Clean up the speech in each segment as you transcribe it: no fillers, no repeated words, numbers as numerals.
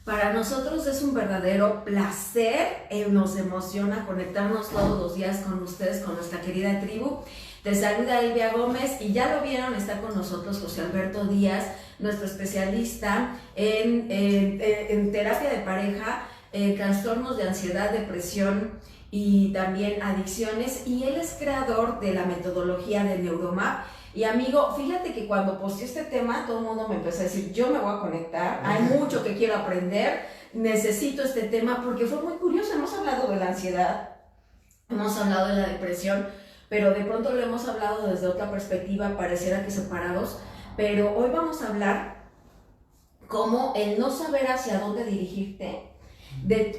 Para nosotros es un verdadero placer, nos emociona conectarnos todos los días con ustedes, con nuestra querida tribu. Te saluda Elvia Gómez y ya lo vieron, está con nosotros José Alberto Díaz, nuestro especialista en terapia de pareja, trastornos de ansiedad, depresión y también adicciones, y él es creador de la metodología de Neuromap. Y amigo, fíjate que cuando posteé este tema, todo el mundo me empezó a decir, yo me voy a conectar, hay mucho que quiero aprender, necesito este tema, porque fue muy curioso. Hemos hablado de la ansiedad, hemos hablado de la depresión, pero de pronto lo hemos hablado desde otra perspectiva, pareciera que separados, pero hoy vamos a hablar cómo el no saber hacia dónde dirigirte.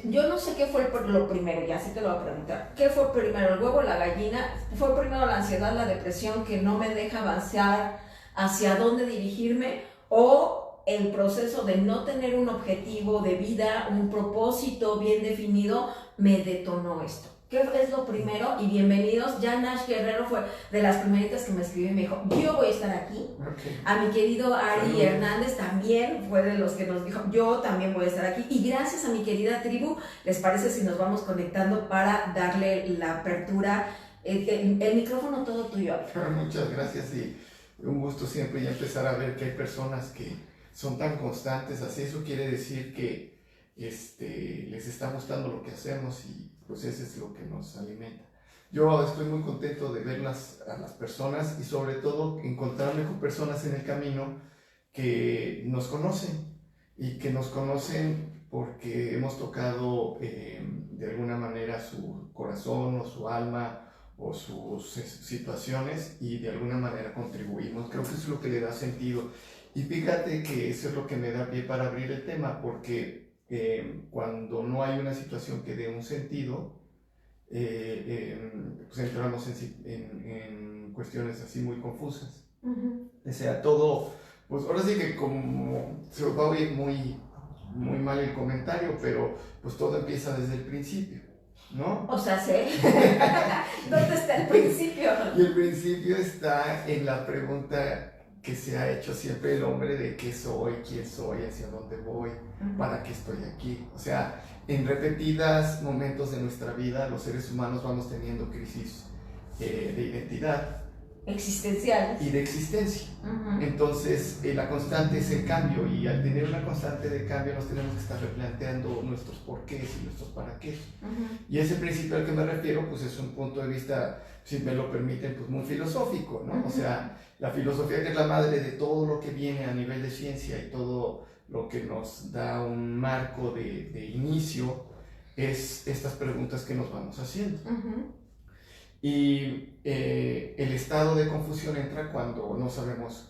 Yo no sé qué fue lo primero, ya sí te lo voy a preguntar. ¿Qué fue primero, el huevo o la gallina? ¿Fue primero la ansiedad, la depresión que no me deja avanzar hacia dónde dirigirme? ¿O el proceso de no tener un objetivo de vida, un propósito bien definido, me detonó esto? ¿Qué es lo primero? Y bienvenidos. Ya Nash Guerrero fue de las primeritas que me escribió y me dijo, yo voy a estar aquí. Okay. A mi querido Ari Hernández también fue de los que nos dijo, yo también voy a estar aquí. Y gracias a mi querida tribu, ¿les parece si nos vamos conectando para darle la apertura? El micrófono todo tuyo. Muchas gracias y un gusto siempre ya empezar a ver que hay personas que son tan constantes. Así eso quiere decir que les está gustando lo que hacemos y pues eso es lo que nos alimenta. Yo estoy muy contento de ver a las personas y sobre todo encontrarme con personas en el camino que nos conocen y que nos conocen porque hemos tocado de alguna manera su corazón o su alma o sus situaciones y de alguna manera contribuimos. Creo que eso es lo que le da sentido. Y fíjate que eso es lo que me da pie para abrir el tema, porque cuando no hay una situación que dé un sentido, pues entramos en cuestiones así muy confusas. O sea, todo, pues ahora sí que como se va a oír muy mal el comentario, pero pues todo empieza desde el principio, ¿no? O sea, ¿sí? ¿Dónde está el principio? Y el principio está en la pregunta que se ha hecho siempre el hombre de qué soy, quién soy, hacia dónde voy, para qué estoy aquí. O sea, en repetidos momentos de nuestra vida, los seres humanos vamos teniendo crisis de identidad. Existenciales. Y de existencia. Entonces, la constante es el cambio, y al tener una constante de cambio nos tenemos que estar replanteando nuestros porqués y nuestros para qué. Y ese principio al que me refiero, pues es un punto de vista, si me lo permiten, pues muy filosófico, ¿no? O sea, la filosofía, que es la madre de todo lo que viene a nivel de ciencia y todo lo que nos da un marco de inicio, es estas preguntas que nos vamos haciendo. Y el estado de confusión entra cuando no sabemos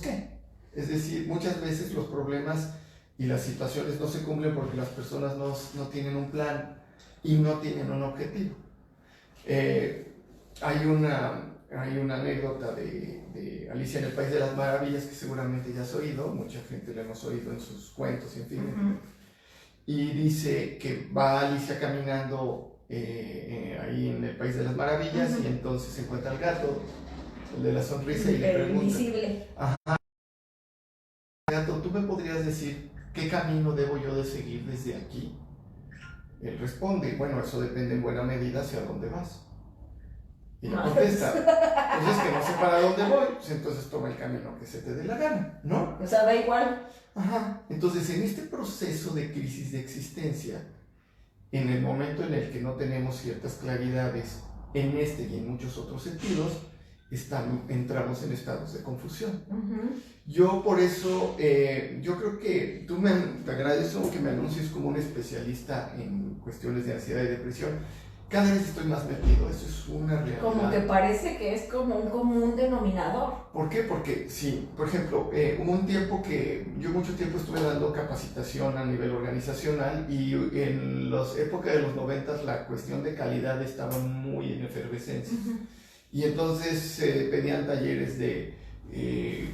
qué. Es decir, muchas veces los problemas y las situaciones no se cumplen porque las personas no tienen un plan y no tienen un objetivo. Hay una anécdota de Alicia en el País de las Maravillas que seguramente ya has oído, mucha gente la hemos oído en sus cuentos, en fin. Y dice que va Alicia caminando ahí en el País de las Maravillas, y entonces se encuentra el gato, el de la sonrisa, y le pregunta, invisible. Ajá, gato, ¿tú me podrías decir qué camino debo yo de seguir desde aquí? Él responde, bueno, eso depende en buena medida hacia dónde vas. Y ella contesta, pues es que no sé para dónde voy, pues entonces toma el camino que se te dé la gana, ¿no? O sea, da igual. Ajá. Entonces, en este proceso de crisis de existencia, en el momento en el que no tenemos ciertas claridades en este y en muchos otros sentidos, entramos en estados de confusión. Yo por eso, yo creo que te agradezco que me anuncies como un especialista en cuestiones de ansiedad y depresión. Cada vez estoy más metido, eso es una realidad. Como que parece que es como un común denominador. ¿Por qué? Porque sí, por ejemplo, hubo un tiempo que yo mucho tiempo estuve dando capacitación a nivel organizacional, y en la época de los 90 la cuestión de calidad estaba muy en efervescencia. Y entonces pedían talleres de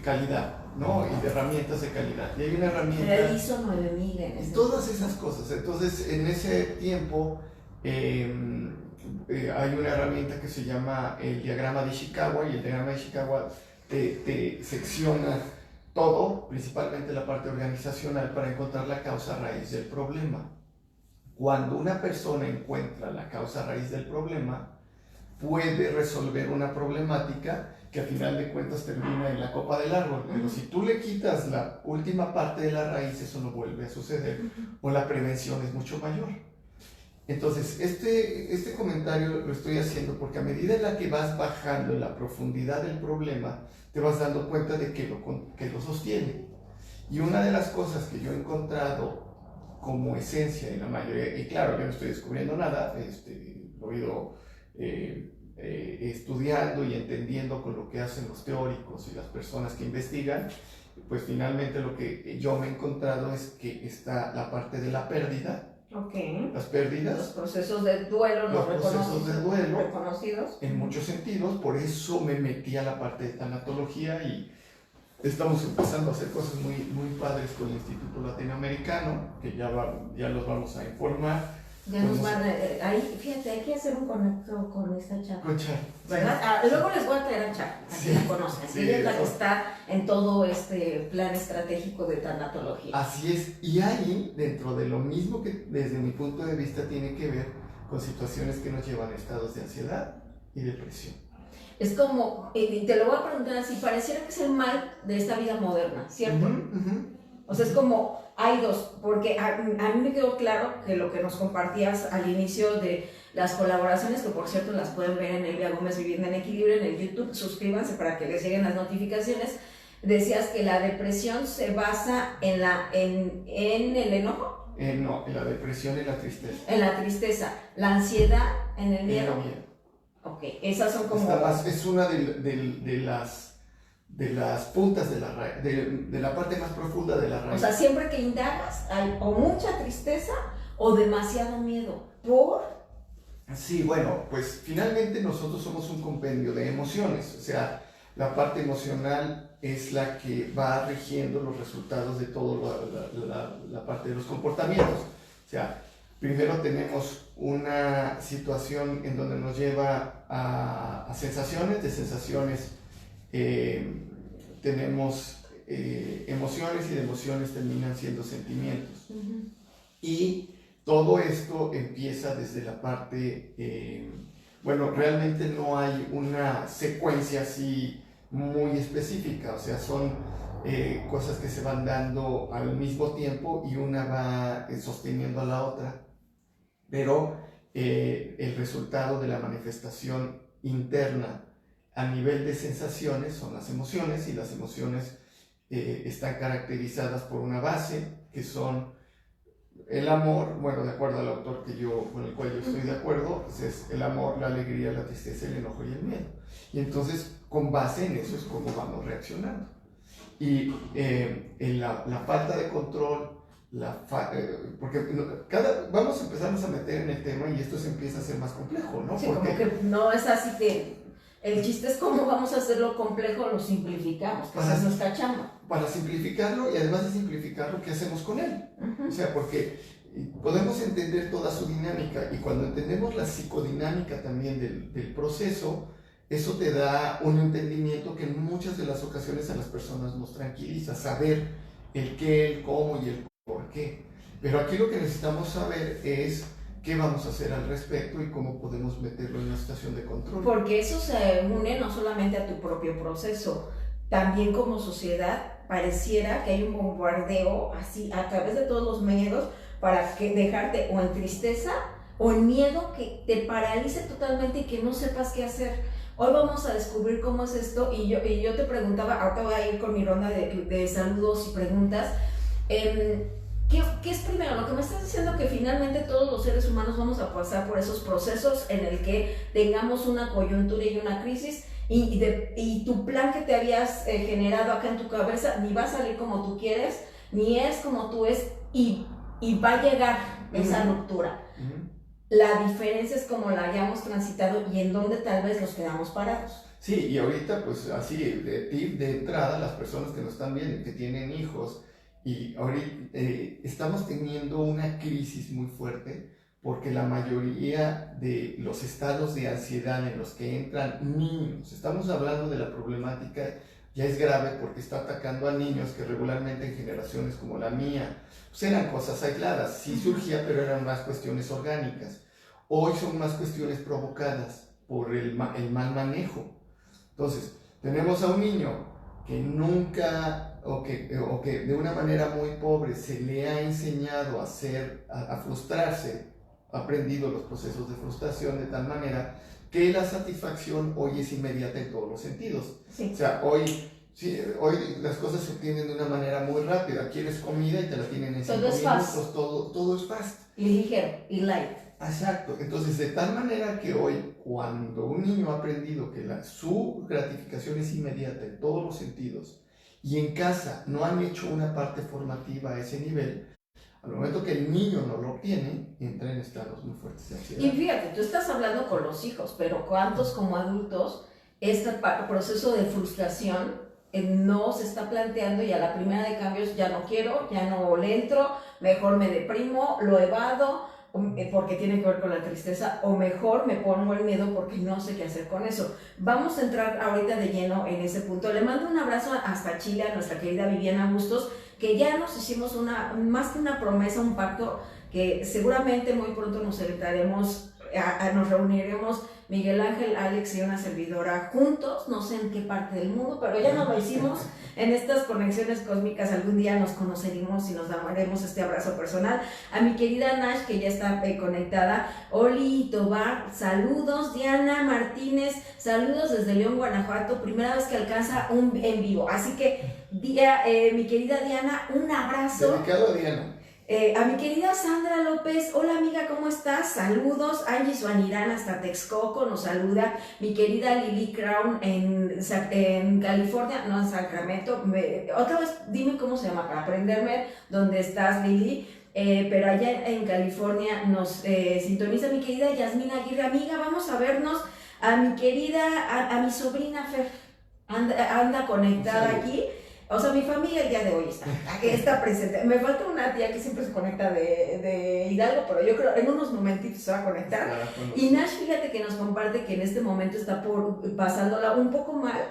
calidad, ¿no? Y de herramientas de calidad. Y hay una herramienta... El ISO 9000 en ese todas esas cosas. Entonces, en ese tiempo... hay una herramienta que se llama el diagrama de Ishikawa, y el diagrama de Ishikawa te secciona todo, principalmente la parte organizacional, para encontrar la causa raíz del problema. Cuando una persona encuentra la causa raíz del problema, puede resolver una problemática que al final de cuentas termina en la copa del árbol. Pero si tú le quitas la última parte de la raíz, eso no vuelve a suceder, o la prevención es mucho mayor. Entonces, este comentario lo estoy haciendo porque a medida en la que vas bajando en la profundidad del problema, te vas dando cuenta de que lo sostiene. Y una de las cosas que yo he encontrado como esencia en la mayoría, y claro, yo no estoy descubriendo nada, lo he ido estudiando y entendiendo con lo que hacen los teóricos y las personas que investigan, pues finalmente lo que yo me he encontrado es que está la parte de la pérdida. Okay. Las pérdidas, los procesos de duelo, los procesos de duelo reconocidos en muchos sentidos. Por eso me metí a la parte de tanatología y estamos empezando a hacer cosas muy, muy padres con el Instituto Latinoamericano, que ya los vamos a informar. Ya nos van ahí, fíjate, hay que hacer un conecto con esta Char. Con Char, ¿verdad? sí. Luego les voy a traer a Char, a sí, que la conozcan. sí, Ella es la que está en todo este plan estratégico de tanatología. Así es, y ahí, dentro de lo mismo que desde mi punto de vista tiene que ver con situaciones que nos llevan a estados de ansiedad y depresión. Es como, y te lo voy a preguntar así, pareciera que es el mal de esta vida moderna, ¿cierto? O sea, es como, hay dos, porque a mí me quedó claro que lo que nos compartías al inicio de las colaboraciones, que por cierto las pueden ver en Elvia Gómez Vivienda en Equilibrio, en el YouTube, suscríbanse para que les lleguen las notificaciones. Decías que la depresión se basa en el enojo. No, en la depresión y la tristeza. En la tristeza, la ansiedad, en el miedo. En el miedo. Ok, esas son como... Es una de las puntas de la raíz, de la parte más profunda de la raíz. O sea, siempre que indagas hay o mucha tristeza o demasiado miedo. ¿Por? Sí, bueno, pues finalmente nosotros somos un compendio de emociones. O sea, la parte emocional es la que va rigiendo los resultados de toda la parte de los comportamientos. O sea, primero tenemos una situación en donde nos lleva a sensaciones, de sensaciones tenemos emociones y de emociones terminan siendo sentimientos. Y todo esto empieza desde la parte, bueno, realmente no hay una secuencia así muy específica, o sea, son cosas que se van dando al mismo tiempo y una va sosteniendo a la otra, pero el resultado de la manifestación interna a nivel de sensaciones son las emociones, y las emociones están caracterizadas por una base que son el amor, bueno, de acuerdo al autor con el cual yo estoy de acuerdo, pues es el amor, la alegría, la tristeza, el enojo y el miedo. Y entonces, con base en eso es como vamos reaccionando. Y en la falta de control, porque vamos a empezarnos a meter en el tema y esto se empieza a ser más complejo, ¿no? Sí, porque como que no es así que el chiste es cómo vamos a hacerlo complejo, lo simplificamos, que esa es nuestra chamba. Para simplificarlo, y además de simplificarlo, ¿qué hacemos con él? O sea, porque podemos entender toda su dinámica, y cuando entendemos la psicodinámica también del proceso, eso te da un entendimiento que en muchas de las ocasiones a las personas nos tranquiliza, saber el qué, el cómo y el por qué. Pero aquí lo que necesitamos saber es qué vamos a hacer al respecto y cómo podemos meterlo en una situación de control. Porque eso se une no solamente a tu propio proceso, también como sociedad pareciera que hay un bombardeo así a través de todos los medios para dejarte o en tristeza o en miedo que te paralice totalmente y que no sepas qué hacer. Hoy vamos a descubrir cómo es esto y yo te preguntaba, ahorita voy a ir con mi ronda de saludos y preguntas. ¿Qué es primero? Lo que me estás diciendo, que finalmente todos los seres humanos vamos a pasar por esos procesos en el que tengamos una coyuntura y una crisis y tu plan que te habías generado acá en tu cabeza ni va a salir como tú quieres, ni es como tú es y va a llegar esa ruptura. La diferencia es cómo la hayamos transitado y en dónde tal vez nos quedamos parados. Sí, y ahorita pues así de entrada, las personas que nos están viendo, que tienen hijos, y ahorita estamos teniendo una crisis muy fuerte porque la mayoría de los estados de ansiedad en los que entran niños, estamos hablando de la problemática ya es grave porque está atacando a niños que regularmente en generaciones como la mía, pues eran cosas aisladas, sí surgía, pero eran más cuestiones orgánicas. Hoy son más cuestiones provocadas por el mal manejo. Entonces, tenemos a un niño que nunca, o que de una manera muy pobre se le ha enseñado a frustrarse, ha aprendido los procesos de frustración de tal manera que la satisfacción hoy es inmediata en todos los sentidos. Sí. O sea, hoy las cosas se obtienen de una manera muy rápida. Quieres comida y te la tienen en 5 minutos, todo es fast. Y ligero, y light. Exacto. Entonces, de tal manera que hoy, cuando un niño ha aprendido que su gratificación es inmediata en todos los sentidos, y en casa no han hecho una parte formativa a ese nivel, al momento que el niño no lo obtiene, entra en estados muy fuertes de ansiedad. Y fíjate, tú estás hablando con los hijos, pero ¿cuántos como adultos este proceso de frustración no se está planteando y a la primera de cambios ya no quiero, ya no le entro, mejor me deprimo, lo evado porque tiene que ver con la tristeza, o mejor me pongo el miedo porque no sé qué hacer con eso? Vamos a entrar ahorita de lleno en ese punto. Le mando un abrazo hasta Chile a nuestra querida Viviana Bustos, que ya nos hicimos más que una promesa, un pacto, que seguramente muy pronto nos sentaremos, nos reuniremos Miguel Ángel, Alex y una servidora juntos, no sé en qué parte del mundo, pero ya nos lo hicimos. En estas conexiones cósmicas algún día nos conoceremos y nos daremos este abrazo personal. A mi querida Nash, que ya está conectada, Oli Tobar, saludos. Diana Martínez, saludos desde León, Guanajuato, primera vez que alcanza un en vivo, así que mi querida Diana, un abrazo. Dedicado a Diana. A mi querida Sandra López, hola amiga, ¿cómo estás? Saludos. Angie Suanirán hasta Texcoco nos saluda. Mi querida Lily Crown en California, no en Sacramento. Otra vez dime cómo se llama para aprenderme dónde estás, Lily. Pero allá en California nos sintoniza mi querida Yasmina Aguirre. Amiga, vamos a vernos. A mi querida, a mi sobrina Fer, anda conectada aquí. O sea, mi familia el día de hoy está presente. Me falta una tía que siempre se conecta de Hidalgo, pero yo creo en unos momentitos se va a conectar. Y Nash, fíjate que nos comparte que en este momento está pasándola un poco mal.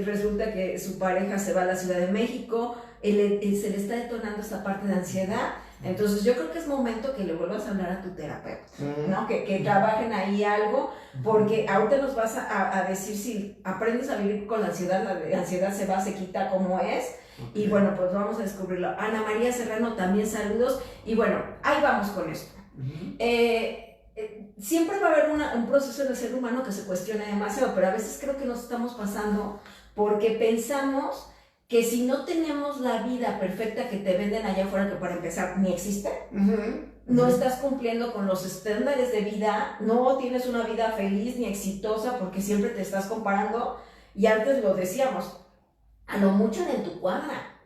Resulta que su pareja se va a la Ciudad de México, se le está detonando esta parte de ansiedad. Entonces yo creo que es momento que le vuelvas a hablar a tu terapeuta, ¿no? Que trabajen ahí algo, porque ahorita nos vas a decir si aprendes a vivir con la ansiedad se va, se quita como es. Okay. Y bueno, pues vamos a descubrirlo. Ana María Serrano, también saludos. Y bueno, ahí vamos con esto. Siempre va a haber un proceso en el ser humano que se cuestiona demasiado, pero a veces creo que nos estamos pasando porque pensamos que si no tenemos la vida perfecta que te venden allá afuera, que para empezar ni existe, no estás cumpliendo con los estándares de vida, no tienes una vida feliz ni exitosa porque siempre te estás comparando, y antes lo decíamos, a lo mucho en tu cuadra,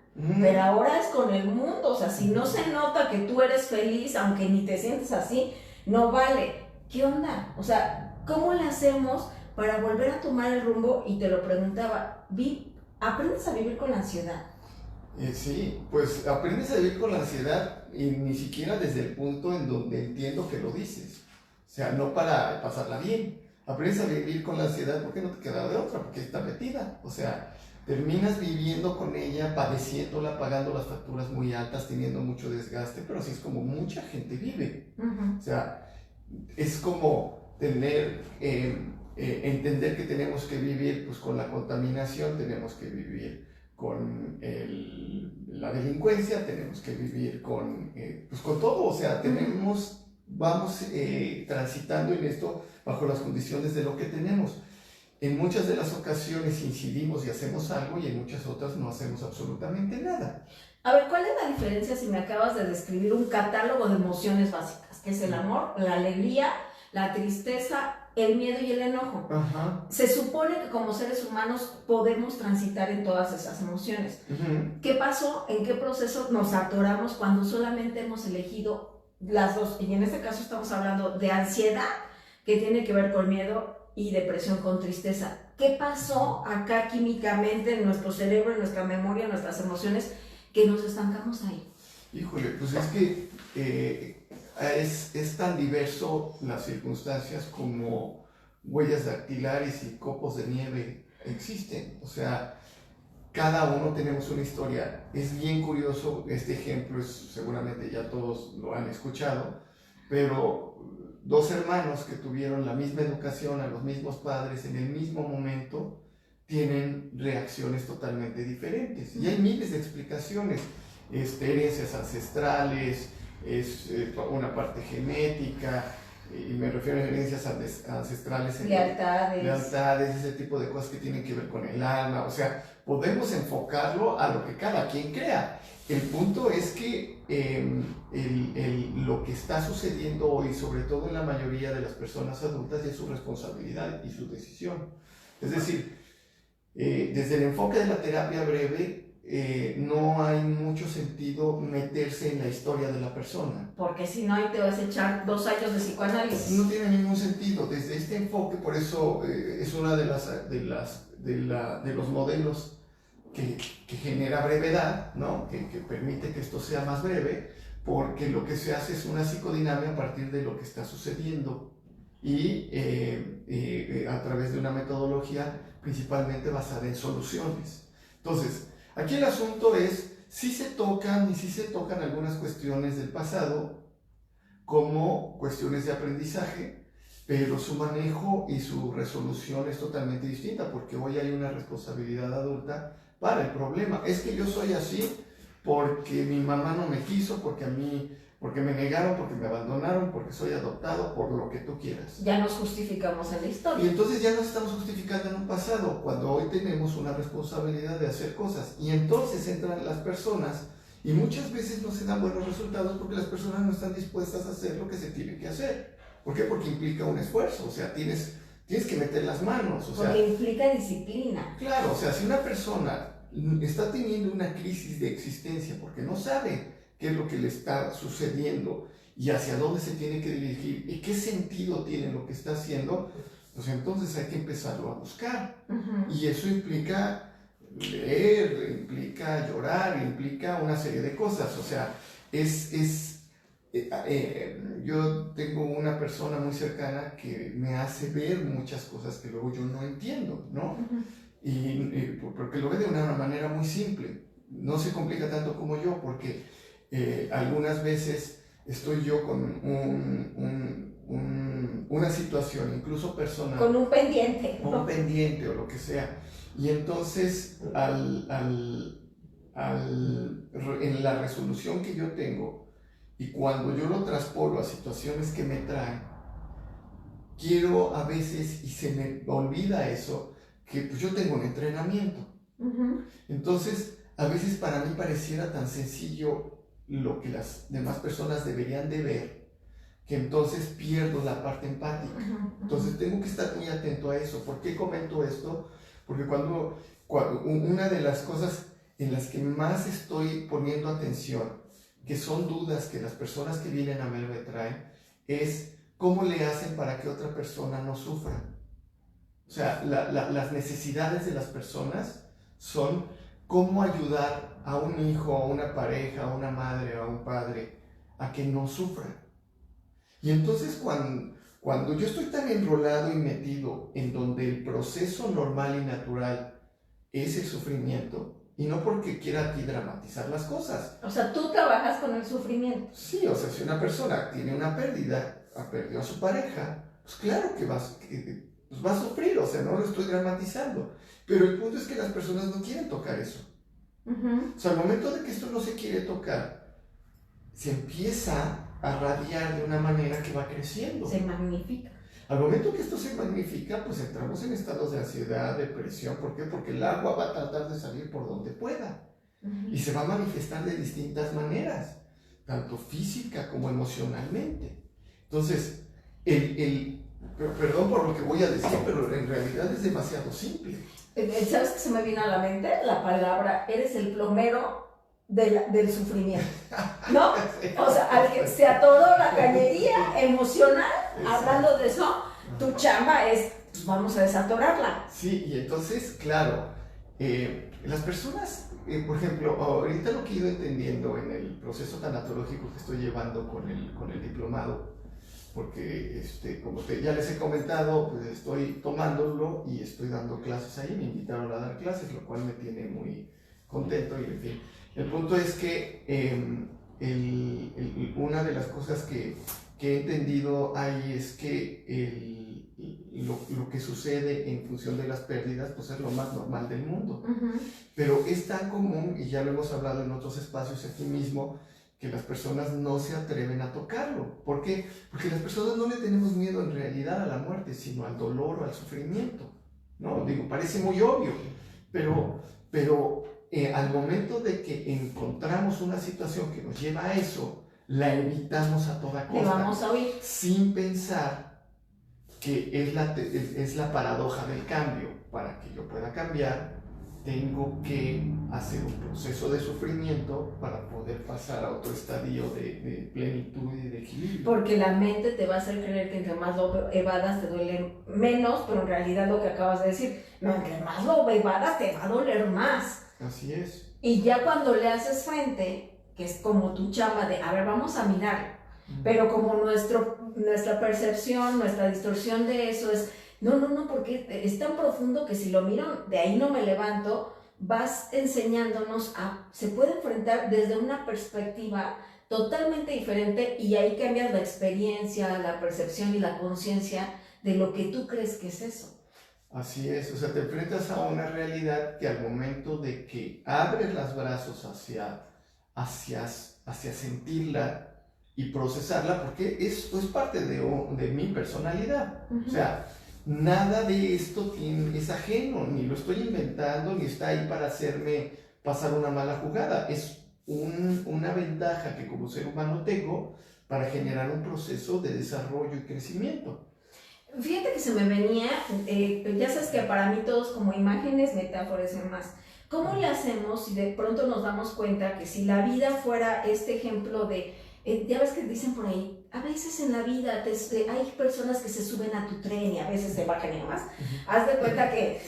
pero ahora es con el mundo. O sea, si no se nota que tú eres feliz, aunque ni te sientes así, no vale. ¿Qué onda? O sea, ¿cómo le hacemos para volver a tomar el rumbo? Y te lo preguntaba, ¿aprendes a vivir con la ansiedad? Sí, pues aprendes a vivir con la ansiedad y ni siquiera desde el punto en donde entiendo que lo dices. O sea, no para pasarla bien. Aprendes a vivir con la ansiedad porque no te queda de otra, porque está metida. O sea, terminas viviendo con ella, padeciéndola, pagando las facturas muy altas, teniendo mucho desgaste, pero así es como mucha gente vive. O sea, es como tener... entender que tenemos que vivir pues, con la contaminación, tenemos que vivir con la delincuencia, tenemos que vivir pues, con todo. O sea, vamos transitando en esto bajo las condiciones de lo que tenemos. En muchas de las ocasiones incidimos y hacemos algo, y en muchas otras no hacemos absolutamente nada. A ver, ¿cuál es la diferencia si me acabas de describir un catálogo de emociones básicas? Que es el amor, la alegría, la tristeza, el miedo y el enojo. Se supone que como seres humanos podemos transitar en todas esas emociones. ¿Qué pasó? ¿En qué proceso nos atoramos cuando solamente hemos elegido las dos? Y en este caso estamos hablando de ansiedad, que tiene que ver con miedo, y depresión con tristeza. ¿Qué pasó acá químicamente en nuestro cerebro, en nuestra memoria, en nuestras emociones, que nos estancamos ahí? Híjole, pues es que es tan diverso las circunstancias como huellas dactilares y copos de nieve existen. O sea, cada uno tenemos una historia. Es bien curioso, este ejemplo seguramente ya todos lo han escuchado, pero dos hermanos que tuvieron la misma educación, a los mismos padres, en el mismo momento, tienen reacciones totalmente diferentes. Y hay miles de explicaciones, herencias ancestrales, una parte genética, y me refiero a herencias ancestrales, lealtades, ese tipo de cosas que tienen que ver con el alma. O sea, podemos enfocarlo a lo que cada quien crea. El punto es que lo que está sucediendo hoy, sobre todo en la mayoría de las personas adultas, es su responsabilidad y su decisión. Es decir, desde el enfoque de la terapia breve, no hay mucho sentido meterse en la historia de la persona. Porque si no, ahí te vas a echar 2 años de psicoanálisis. No tiene ningún sentido. Desde este enfoque, por eso es una de los modelos que genera brevedad, ¿no? que permite que esto sea más breve, porque lo que se hace es una psicodinamia a partir de lo que está sucediendo y a través de una metodología principalmente basada en soluciones. Entonces, aquí el asunto es, sí se tocan algunas cuestiones del pasado como cuestiones de aprendizaje, pero su manejo y su resolución es totalmente distinta, porque hoy hay una responsabilidad adulta para el problema. Es que yo soy así porque mi mamá no me quiso, porque me negaron, porque me abandonaron, porque soy adoptado, por lo que tú quieras. Ya nos justificamos en la historia. Y entonces ya nos estamos justificando en un pasado, cuando hoy tenemos una responsabilidad de hacer cosas. Y entonces entran las personas y muchas veces no se dan buenos resultados porque las personas no están dispuestas a hacer lo que se tiene que hacer. ¿Por qué? Porque implica un esfuerzo, o sea, tienes que meter las manos. Porque implica disciplina. Claro, o sea, si una persona está teniendo una crisis de existencia porque no sabe qué es lo que le está sucediendo y hacia dónde se tiene que dirigir y qué sentido tiene lo que está haciendo, pues entonces hay que empezarlo a buscar. Y eso implica leer, implica llorar, implica una serie de cosas. O sea, yo tengo una persona muy cercana que me hace ver muchas cosas que luego yo no entiendo, ¿no? Porque lo ve de una manera muy simple. No se complica tanto como yo, porque algunas veces estoy yo con una situación, incluso personal. Con un pendiente. ¿No? Un pendiente o lo que sea. Y entonces, en la resolución que yo tengo, y cuando yo lo traspolo a situaciones que me traen, quiero a veces, y se me olvida eso, que pues yo tengo un entrenamiento. Entonces, a veces para mí pareciera tan sencillo lo que las demás personas deberían de ver, que entonces pierdo la parte empática. Entonces tengo que estar muy atento a eso. ¿Por qué comento esto? Porque cuando una de las cosas en las que más estoy poniendo atención, que son dudas que las personas que vienen a verme traen, es cómo le hacen para que otra persona no sufra. O sea, las necesidades de las personas son cómo ayudar a un hijo, a una pareja, a una madre, a un padre, a que no sufra. Y entonces cuando yo estoy tan enrolado y metido en donde el proceso normal y natural es el sufrimiento, y no porque quiera aquí dramatizar las cosas. O sea, tú trabajas con el sufrimiento. Sí, o sea, si una persona tiene una pérdida, perdió a su pareja, pues claro que va a sufrir, o sea, no lo estoy dramatizando. Pero el punto es que las personas no quieren tocar eso. O sea, al momento de que esto no se quiere tocar, se empieza a radiar de una manera que va creciendo. Se magnifica. Al momento que esto se magnifica, pues entramos en estados de ansiedad, depresión. ¿Por qué? Porque el agua va a tratar de salir por donde pueda. Y se va a manifestar de distintas maneras, tanto física como emocionalmente. Entonces, perdón por lo que voy a decir, pero en realidad es demasiado simple. ¿Sabes qué se me vino a la mente? La palabra, eres el plomero del sufrimiento, ¿no? O sea, al que se atoró la cañería emocional, hablando de eso, tu chamba es, pues vamos a desatorarla. Sí, y entonces, claro, las personas, por ejemplo, ahorita lo que he ido entendiendo en el proceso tanatológico que estoy llevando con el diplomado, porque como ya les he comentado, pues estoy tomándolo y estoy dando clases ahí, me invitaron a dar clases, lo cual me tiene muy contento y en fin. El punto es que una de las cosas que he entendido ahí es que lo que sucede en función de las pérdidas pues es lo más normal del mundo. Uh-huh. Pero es tan común, y ya lo hemos hablado en otros espacios aquí mismo, que las personas no se atreven a tocarlo. ¿Por qué? Porque las personas no le tenemos miedo en realidad a la muerte, sino al dolor o al sufrimiento, ¿no? Digo, parece muy obvio, pero al momento de que encontramos una situación que nos lleva a eso, la evitamos a toda costa. Le vamos a oír. Sin pensar que es la paradoja del cambio. Para que yo pueda cambiar, tengo que hacer un proceso de sufrimiento para poder pasar a otro estadio de plenitud y de equilibrio. Porque la mente te va a hacer creer que entre más lo evadas te duele menos, pero en realidad lo que acabas de decir, no, entre más lo evadas te va a doler más. Así es. Y ya cuando le haces frente, que es como tu chamba de, a ver, vamos a mirar, pero como nuestra percepción, nuestra distorsión de eso es, no, porque es tan profundo que si lo miro, de ahí no me levanto, vas enseñándonos se puede enfrentar desde una perspectiva totalmente diferente y ahí cambias la experiencia, la percepción y la conciencia de lo que tú crees que es eso. Así es, o sea, te enfrentas a una realidad que al momento de que abres los brazos hacia sentirla y procesarla, porque esto es parte de mi personalidad. Uh-huh. O sea, nada de esto es ajeno, ni lo estoy inventando, ni está ahí para hacerme pasar una mala jugada. Es una ventaja que como ser humano tengo para generar un proceso de desarrollo y crecimiento. Fíjate que se me venía, ya sabes que para mí todos como imágenes, metáforas y demás. ¿Cómo le hacemos si de pronto nos damos cuenta que si la vida fuera este ejemplo de, ya ves que dicen por ahí, a veces en la vida hay personas que se suben a tu tren y a veces se bajan y demás? Uh-huh. Haz de cuenta que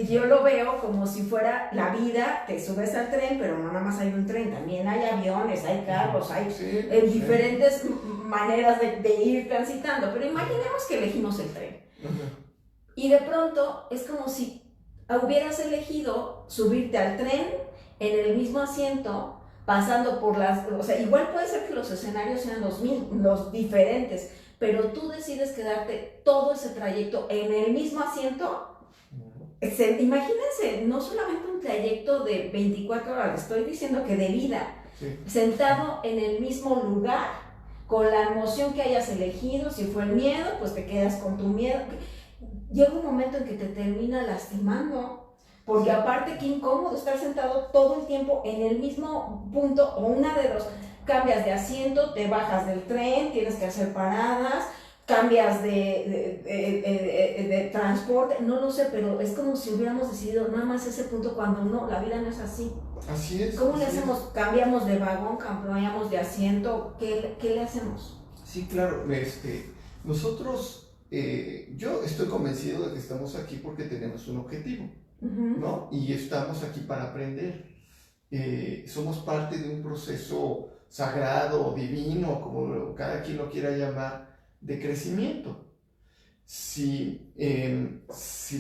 yo lo veo como si fuera la vida, te subes al tren, pero no nada más hay un tren, también hay aviones, hay carros, hay diferentes maneras de ir transitando, pero imaginemos que elegimos el tren. Uh-huh. Y de pronto es como si hubieras elegido subirte al tren en el mismo asiento, pasando por o sea, igual puede ser que los escenarios sean los diferentes, pero tú decides quedarte todo ese trayecto en el mismo asiento. Imagínense, no solamente un trayecto de 24 horas, estoy diciendo que de vida, sentado en el mismo lugar, con la emoción que hayas elegido. Si fue el miedo, pues te quedas con tu miedo. Llega un momento en que te termina lastimando. Porque aparte, qué incómodo estar sentado todo el tiempo en el mismo punto, o una de dos, cambias de asiento, te bajas del tren, tienes que hacer paradas, cambias de transporte, no lo sé, pero es como si hubiéramos decidido nada más ese punto cuando no, la vida no es así. Así es. ¿Cómo le hacemos? ¿Cambiamos de vagón, cambiamos de asiento? ¿Qué le hacemos? Sí, claro, nosotros, yo estoy convencido de que estamos aquí porque tenemos un objetivo. Uh-huh. ¿No? Y estamos aquí para aprender. Somos parte de un proceso sagrado, divino, como cada quien lo quiera llamar, de crecimiento. Si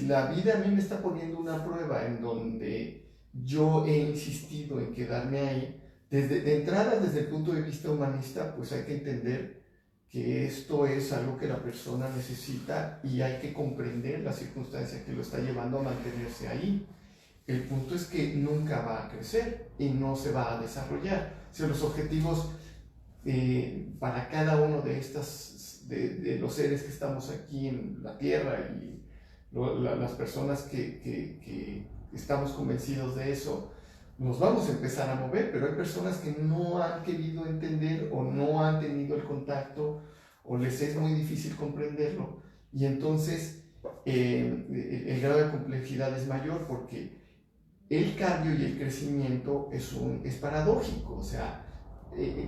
la vida a mí me está poniendo una prueba en donde yo he insistido en quedarme ahí, de entrada, desde el punto de vista humanista, pues hay que entender que esto es algo que la persona necesita y hay que comprender la circunstancia que lo está llevando a mantenerse ahí. El punto es que nunca va a crecer y no se va a desarrollar. O sea, los objetivos para cada uno de los seres que estamos aquí en la Tierra y las personas que estamos convencidos de eso, nos vamos a empezar a mover, pero hay personas que no han querido entender o no han tenido el contacto o les es muy difícil comprenderlo y entonces el grado de complejidad es mayor porque el cambio y el crecimiento es paradójico, o sea,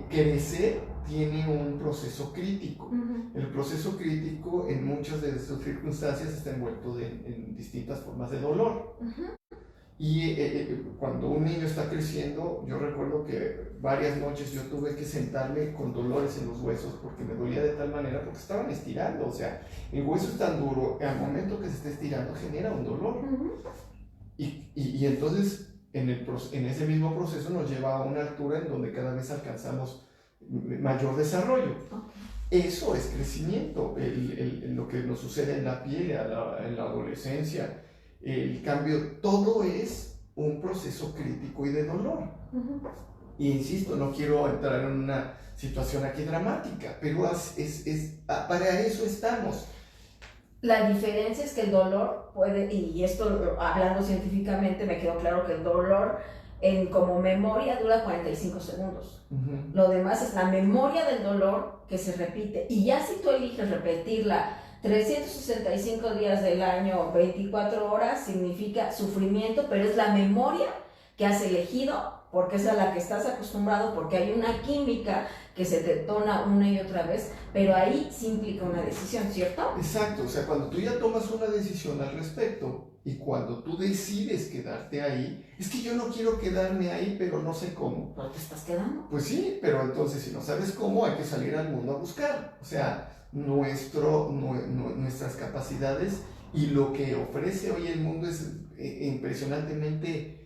crecer tiene un proceso crítico. Uh-huh. El proceso crítico en muchas de sus circunstancias está envuelto en distintas formas de dolor. Uh-huh. Y cuando un niño está creciendo, yo recuerdo que varias noches yo tuve que sentarme con dolores en los huesos porque me dolía de tal manera porque estaban estirando. O sea, el hueso es tan duro, al momento que se está estirando genera un dolor. Y entonces en ese mismo proceso nos lleva a una altura en donde cada vez alcanzamos mayor desarrollo. Eso es crecimiento, lo que nos sucede en la piel, en la adolescencia, el cambio, todo es un proceso crítico y de dolor. Y insisto, no quiero entrar en una situación aquí dramática, pero para eso estamos. La diferencia es que el dolor puede, y esto hablando científicamente me quedó claro que el dolor como memoria dura 45 segundos. Lo demás es la memoria del dolor que se repite. Y ya si tú eliges repetirla 365 días del año, 24 horas, significa sufrimiento, pero es la memoria que has elegido porque es a la que estás acostumbrado, porque hay una química que se detona una y otra vez, pero ahí sí implica una decisión, ¿cierto? Exacto, o sea, cuando tú ya tomas una decisión al respecto y cuando tú decides quedarte ahí, es que yo no quiero quedarme ahí, pero no sé cómo. ¿Pero te estás quedando? Pues sí, pero entonces si no sabes cómo, hay que salir al mundo a buscar. O sea, nuestras capacidades y lo que ofrece hoy el mundo es impresionantemente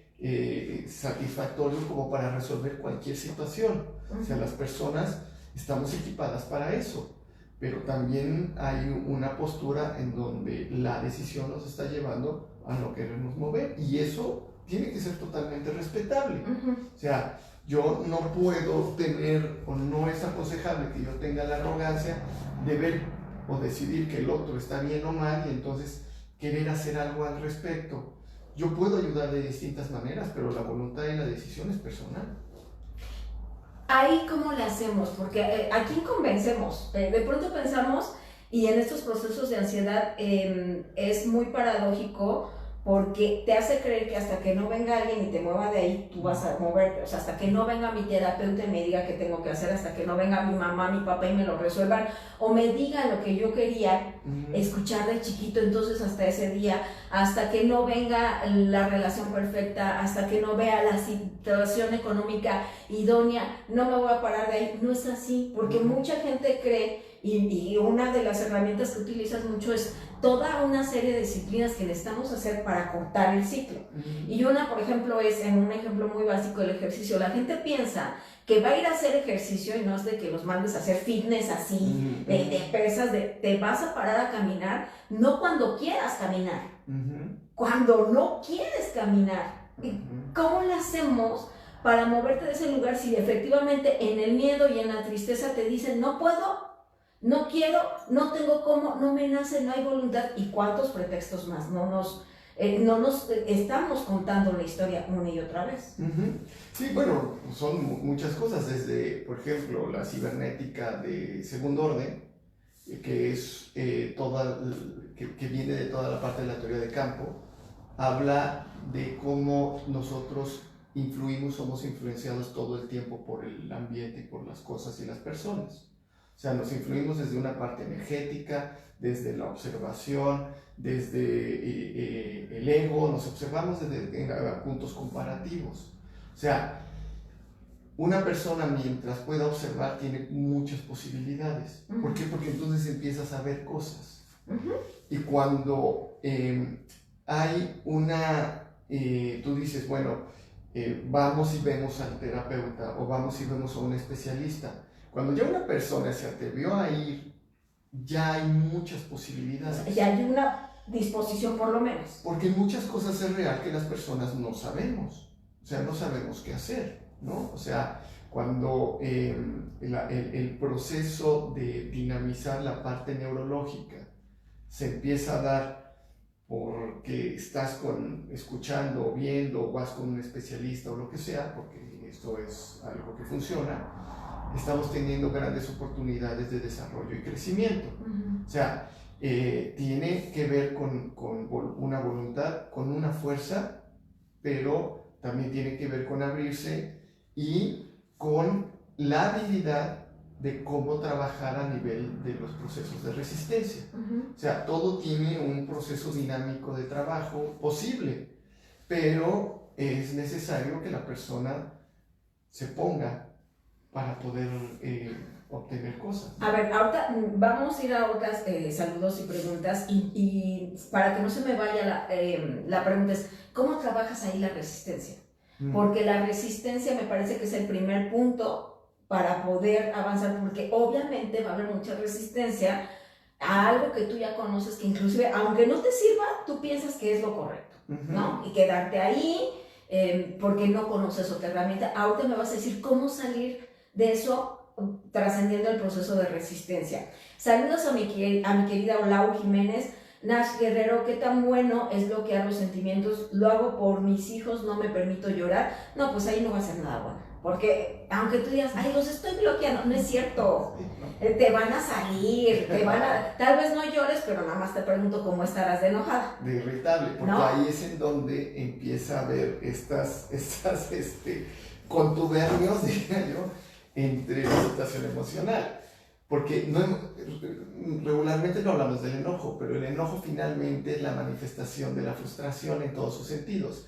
satisfactorio como para resolver cualquier situación. O sea, las personas estamos equipadas para eso, pero también hay una postura en donde la decisión nos está llevando a no querernos mover y eso tiene que ser totalmente respetable. O sea, yo no puedo tener, o no es aconsejable que yo tenga la arrogancia de ver o decidir que el otro está bien o mal y entonces querer hacer algo al respecto. Yo puedo ayudar de distintas maneras, pero la voluntad y la decisión es personal. Ahí, ¿cómo le hacemos? Porque ¿a quién convencemos? De pronto pensamos, y en estos procesos de ansiedad es muy paradójico porque te hace creer que hasta que no venga alguien y te mueva de ahí, tú vas a moverte. O sea, hasta que no venga mi terapeuta y me diga qué tengo que hacer, hasta que no venga mi mamá, mi papá y me lo resuelvan, o me diga lo que yo quería escuchar de chiquito, entonces hasta ese día, hasta que no venga la relación perfecta, hasta que no vea la situación económica idónea, no me voy a parar de ahí. No es así, porque mucha gente cree, y una de las herramientas que utilizas mucho es toda una serie de disciplinas que necesitamos hacer para cortar el ciclo. Y una, por ejemplo, es en un ejemplo muy básico el ejercicio. La gente piensa que va a ir a hacer ejercicio y no es de que los mandes a hacer fitness así, de pesas, te vas a parar a caminar, no cuando quieras caminar, cuando no quieres caminar. ¿Cómo lo hacemos para moverte de ese lugar si efectivamente en el miedo y en la tristeza te dicen no puedo? No quiero, no tengo cómo, no me nace, no hay voluntad. ¿Y cuántos pretextos más? No nos estamos contando la historia una y otra vez. Sí, bueno, son muchas cosas, desde, por ejemplo, la cibernética de segundo orden, que es que viene de toda la parte de la teoría de campo, habla de cómo nosotros influimos, somos influenciados todo el tiempo por el ambiente y por las cosas y las personas. O sea, nos influimos desde una parte energética, desde la observación, desde el ego, nos observamos desde puntos comparativos. O sea, una persona mientras pueda observar tiene muchas posibilidades. ¿Por qué? Porque entonces empiezas a ver cosas. Y cuando hay tú dices, bueno, vamos y vemos al terapeuta o vamos y vemos a un especialista. Cuando ya una persona se atrevió a ir, ya hay muchas posibilidades. Ya hay una disposición por lo menos. Porque muchas cosas es real que las personas no sabemos. O sea, no sabemos qué hacer, ¿no? O sea, cuando el proceso de dinamizar la parte neurológica se empieza a dar porque estás escuchando o viendo o vas con un especialista o lo que sea, porque esto es algo que funciona, estamos teniendo grandes oportunidades de desarrollo y crecimiento. O sea, tiene que ver con una voluntad, con una fuerza, pero también tiene que ver con abrirse y con la habilidad de cómo trabajar a nivel de los procesos de resistencia. O sea, todo tiene un proceso dinámico de trabajo posible, pero es necesario que la persona se ponga para poder obtener cosas. A ver, ahorita vamos a ir a otras saludos y preguntas y para que no se me vaya la pregunta es, ¿cómo trabajas ahí la resistencia? Porque la resistencia me parece que es el primer punto para poder avanzar, porque obviamente va a haber mucha resistencia a algo que tú ya conoces, que inclusive, aunque no te sirva, tú piensas que es lo correcto, ¿no? Y quedarte ahí, porque no conoces otra herramienta. Ahorita me vas a decir cómo salir de eso trascendiendo el proceso de resistencia. Saludos a mi querida Olau Jiménez. Nash Guerrero, qué tan bueno es bloquear los sentimientos, lo hago por mis hijos, no me permito llorar. No, pues ahí no va a ser nada bueno, porque aunque tú digas, ay, los estoy bloqueando, no es cierto, te van a salir, tal vez no llores, pero nada más te pregunto cómo estarás de enojada. De irritable, porque ¿no? ahí es en donde empieza a haber estas contubernios, diría yo, entre la situación emocional. Porque regularmente no hablamos del enojo, pero el enojo finalmente es la manifestación de la frustración en todos sus sentidos.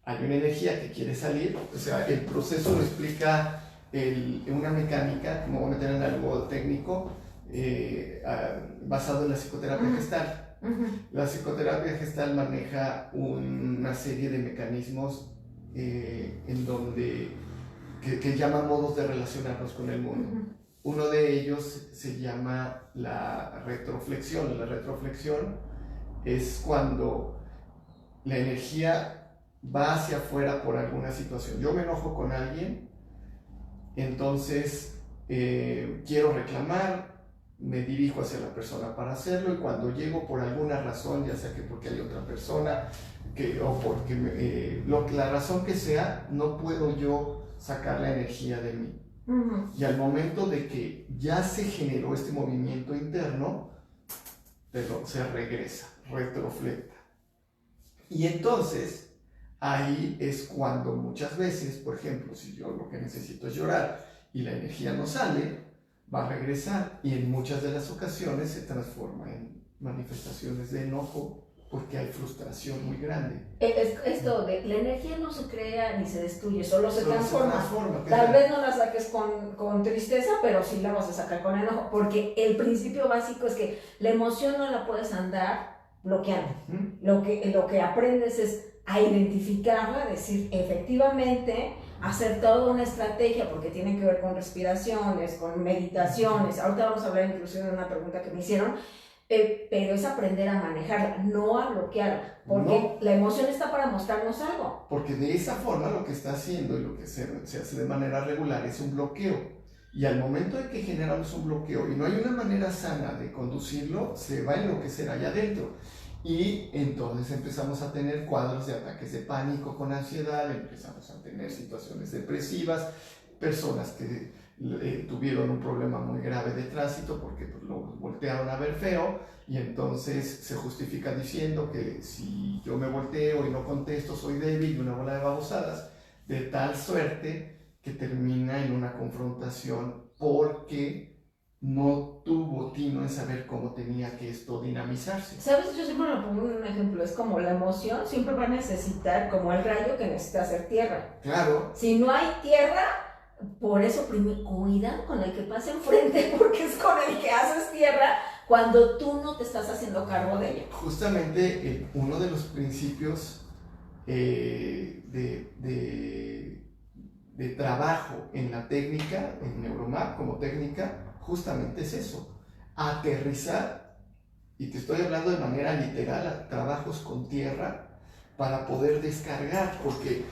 Hay una energía que quiere salir, o sea, el proceso lo explica una mecánica, como voy a meter en algo técnico, basado en la psicoterapia gestal. La psicoterapia gestal maneja una serie de mecanismos en donde que llama modos de relacionarnos con el mundo. Uno de ellos se llama la retroflexión. La retroflexión es cuando la energía va hacia afuera por alguna situación. Yo me enojo con alguien, entonces quiero reclamar, me dirijo hacia la persona para hacerlo, y cuando llego por alguna razón, ya sea que porque hay otra persona, o porque la razón que sea, no puedo yo sacar la energía de mí. Y al momento de que ya se generó este movimiento interno, se regresa, retroflecta. Y entonces, ahí es cuando muchas veces, por ejemplo, si yo lo que necesito es llorar y la energía no sale, va a regresar, y en muchas de las ocasiones se transforma en manifestaciones de enojo, porque hay frustración muy grande. Esto de la energía no se crea ni se destruye, solo se transforma. Tal vez no la saques con tristeza, pero sí la vas a sacar con enojo, porque el principio básico es que la emoción no la puedes andar bloqueando. Lo que aprendes es a identificarla, decir efectivamente, hacer toda una estrategia, porque tiene que ver con respiraciones, con meditaciones. Ahorita vamos a hablar inclusive de una pregunta que me hicieron. Pero es aprender a manejarla, no a bloquearla, porque la emoción está para mostrarnos algo. Porque de esa forma lo que está haciendo y lo que se hace de manera regular es un bloqueo. Y al momento de que generamos un bloqueo y no hay una manera sana de conducirlo, se va a enloquecer allá adentro. Y entonces empezamos a tener cuadros de ataques de pánico con ansiedad, empezamos a tener situaciones depresivas, personas que tuvieron un problema muy grave de tránsito porque pues, lo voltearon a ver feo, y entonces se justifica diciendo que si yo me volteo y no contesto soy débil y una bola de babosadas, de tal suerte que termina en una confrontación porque no tuvo tino en saber cómo tenía que esto dinamizarse. ¿Sabes? Yo siempre lo pongo en un ejemplo, es como la emoción siempre va a necesitar, como el rayo que necesita hacer tierra. Claro. Si no hay tierra, por eso cuidan con el que pasa enfrente, porque es con el que haces tierra cuando tú no te estás haciendo cargo de ella. Justamente uno de los principios de trabajo en la técnica, en Neuromap como técnica, justamente es eso, aterrizar, y te estoy hablando de manera literal, a trabajos con tierra, para poder descargar, porque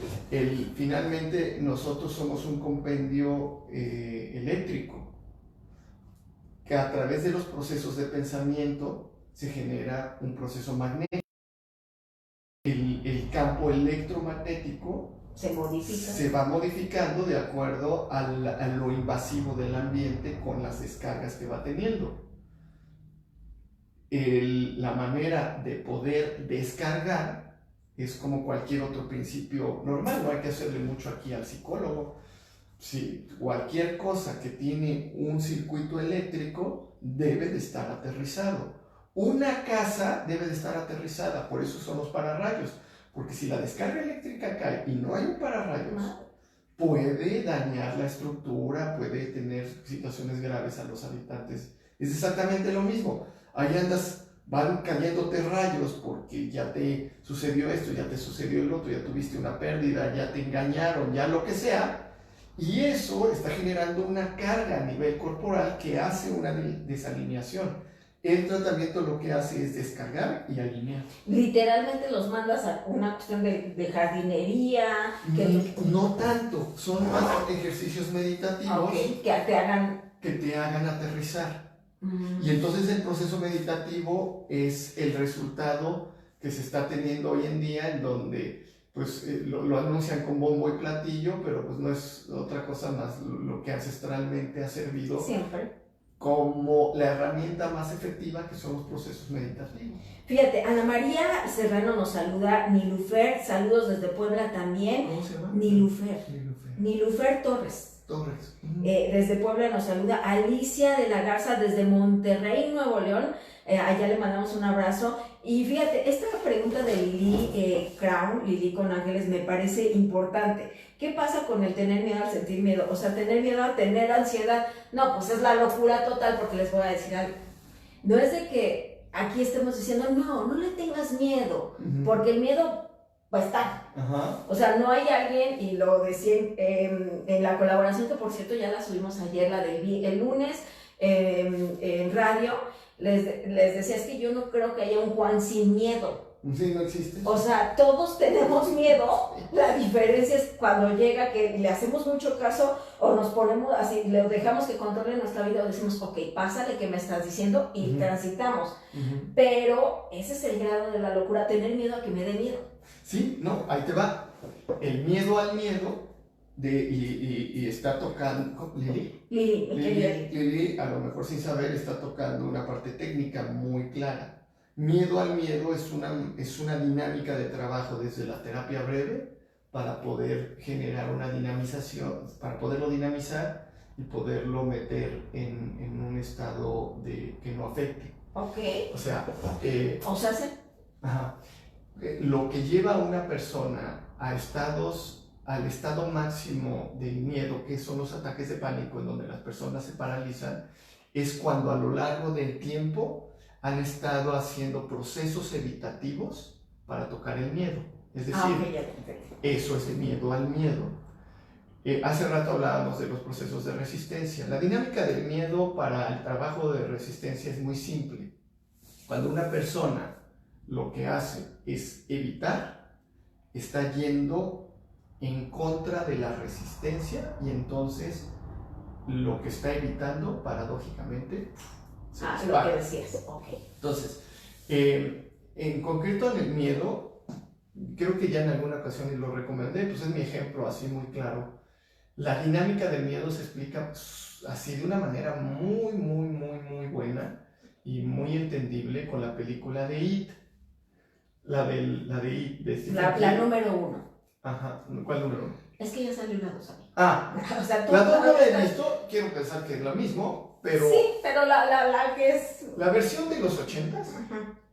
finalmente nosotros somos un compendio eléctrico, que a través de los procesos de pensamiento se genera un proceso magnético. El campo electromagnético se va modificando de acuerdo a lo invasivo del ambiente con las descargas que va teniendo. La manera de poder descargar es como cualquier otro principio normal, no hay que hacerle mucho aquí al psicólogo. Si cualquier cosa que tiene un circuito eléctrico debe de estar aterrizado. Una casa debe de estar aterrizada, por eso son los pararrayos, Porque si la descarga eléctrica cae y no hay un pararrayos, puede dañar la estructura, puede tener situaciones graves a los habitantes. Es exactamente lo mismo. Ahí andas, van cayéndote rayos porque ya te sucedió esto, ya te sucedió el otro, ya tuviste una pérdida, ya te engañaron, ya lo que sea. Y eso está generando una carga a nivel corporal que hace una desalineación. El tratamiento lo que hace es descargar y alinear. Literalmente los mandas a una cuestión de jardinería. No tanto, son más ejercicios meditativos que te hagan aterrizar. Y entonces el proceso meditativo es el resultado que se está teniendo hoy en día, en donde pues lo anuncian con bombo y platillo, pero pues no es otra cosa más lo que ancestralmente ha servido siempre como la herramienta más efectiva, que son los procesos meditativos. Fíjate, Ana María Serrano nos saluda, Nilufer, saludos desde Puebla también. ¿Cómo se llama? Nilufer Torres. Desde Puebla nos saluda Alicia de la Garza desde Monterrey, Nuevo León. Allá le mandamos un abrazo. Y fíjate, esta pregunta de Lili Crown, Lili con Ángeles, me parece importante. ¿Qué pasa con el tener miedo al sentir miedo? O sea, tener miedo a tener ansiedad. No, pues es la locura total, porque les voy a decir algo. No es de que aquí estemos diciendo, no le tengas miedo, porque el miedo va a estar. O sea, no hay alguien, y lo decía en la colaboración, que por cierto ya la subimos ayer, la del el lunes en radio, les decía, es que yo no creo que haya un Juan sin miedo. Sí, no existe. O sea, todos tenemos miedo. La diferencia es cuando llega que le hacemos mucho caso o nos ponemos así, le dejamos que controle nuestra vida o decimos, ok, pásale que me estás diciendo y transitamos. Pero ese es el grado de la locura, tener miedo a que me dé miedo. Sí, no, ahí te va. El miedo al miedo y está tocando. Lili, a lo mejor sin saber, está tocando una parte técnica muy clara. Miedo al miedo es una dinámica de trabajo desde la terapia breve para poder generar una dinamización, para poderlo dinamizar y poderlo meter en un estado que no afecte. Ok. O sea, Ajá. Lo que lleva a una persona al estado máximo del miedo, que son los ataques de pánico, en donde las personas se paralizan, es cuando a lo largo del tiempo han estado haciendo procesos evitativos para tocar el miedo. Es decir, eso es el miedo al miedo. Hace rato hablábamos de los procesos de resistencia. La dinámica del miedo para el trabajo de resistencia es muy simple. Cuando una persona lo que hace es evitar, está yendo en contra de la resistencia y entonces lo que está evitando, paradójicamente, lo que decías, ok. Entonces, en concreto en el miedo, creo que ya en alguna ocasión y lo recomendé, pues es mi ejemplo así muy claro. La dinámica del miedo se explica así de una manera muy buena y muy entendible con la película de It. La de It. De la número 1. Ajá, ¿cuál número 1? Es que ya salió la 2 a mí. O sea, la 2 no la he visto, quiero pensar que es lo mismo, pero... Sí, pero la que es... La versión de los 80s,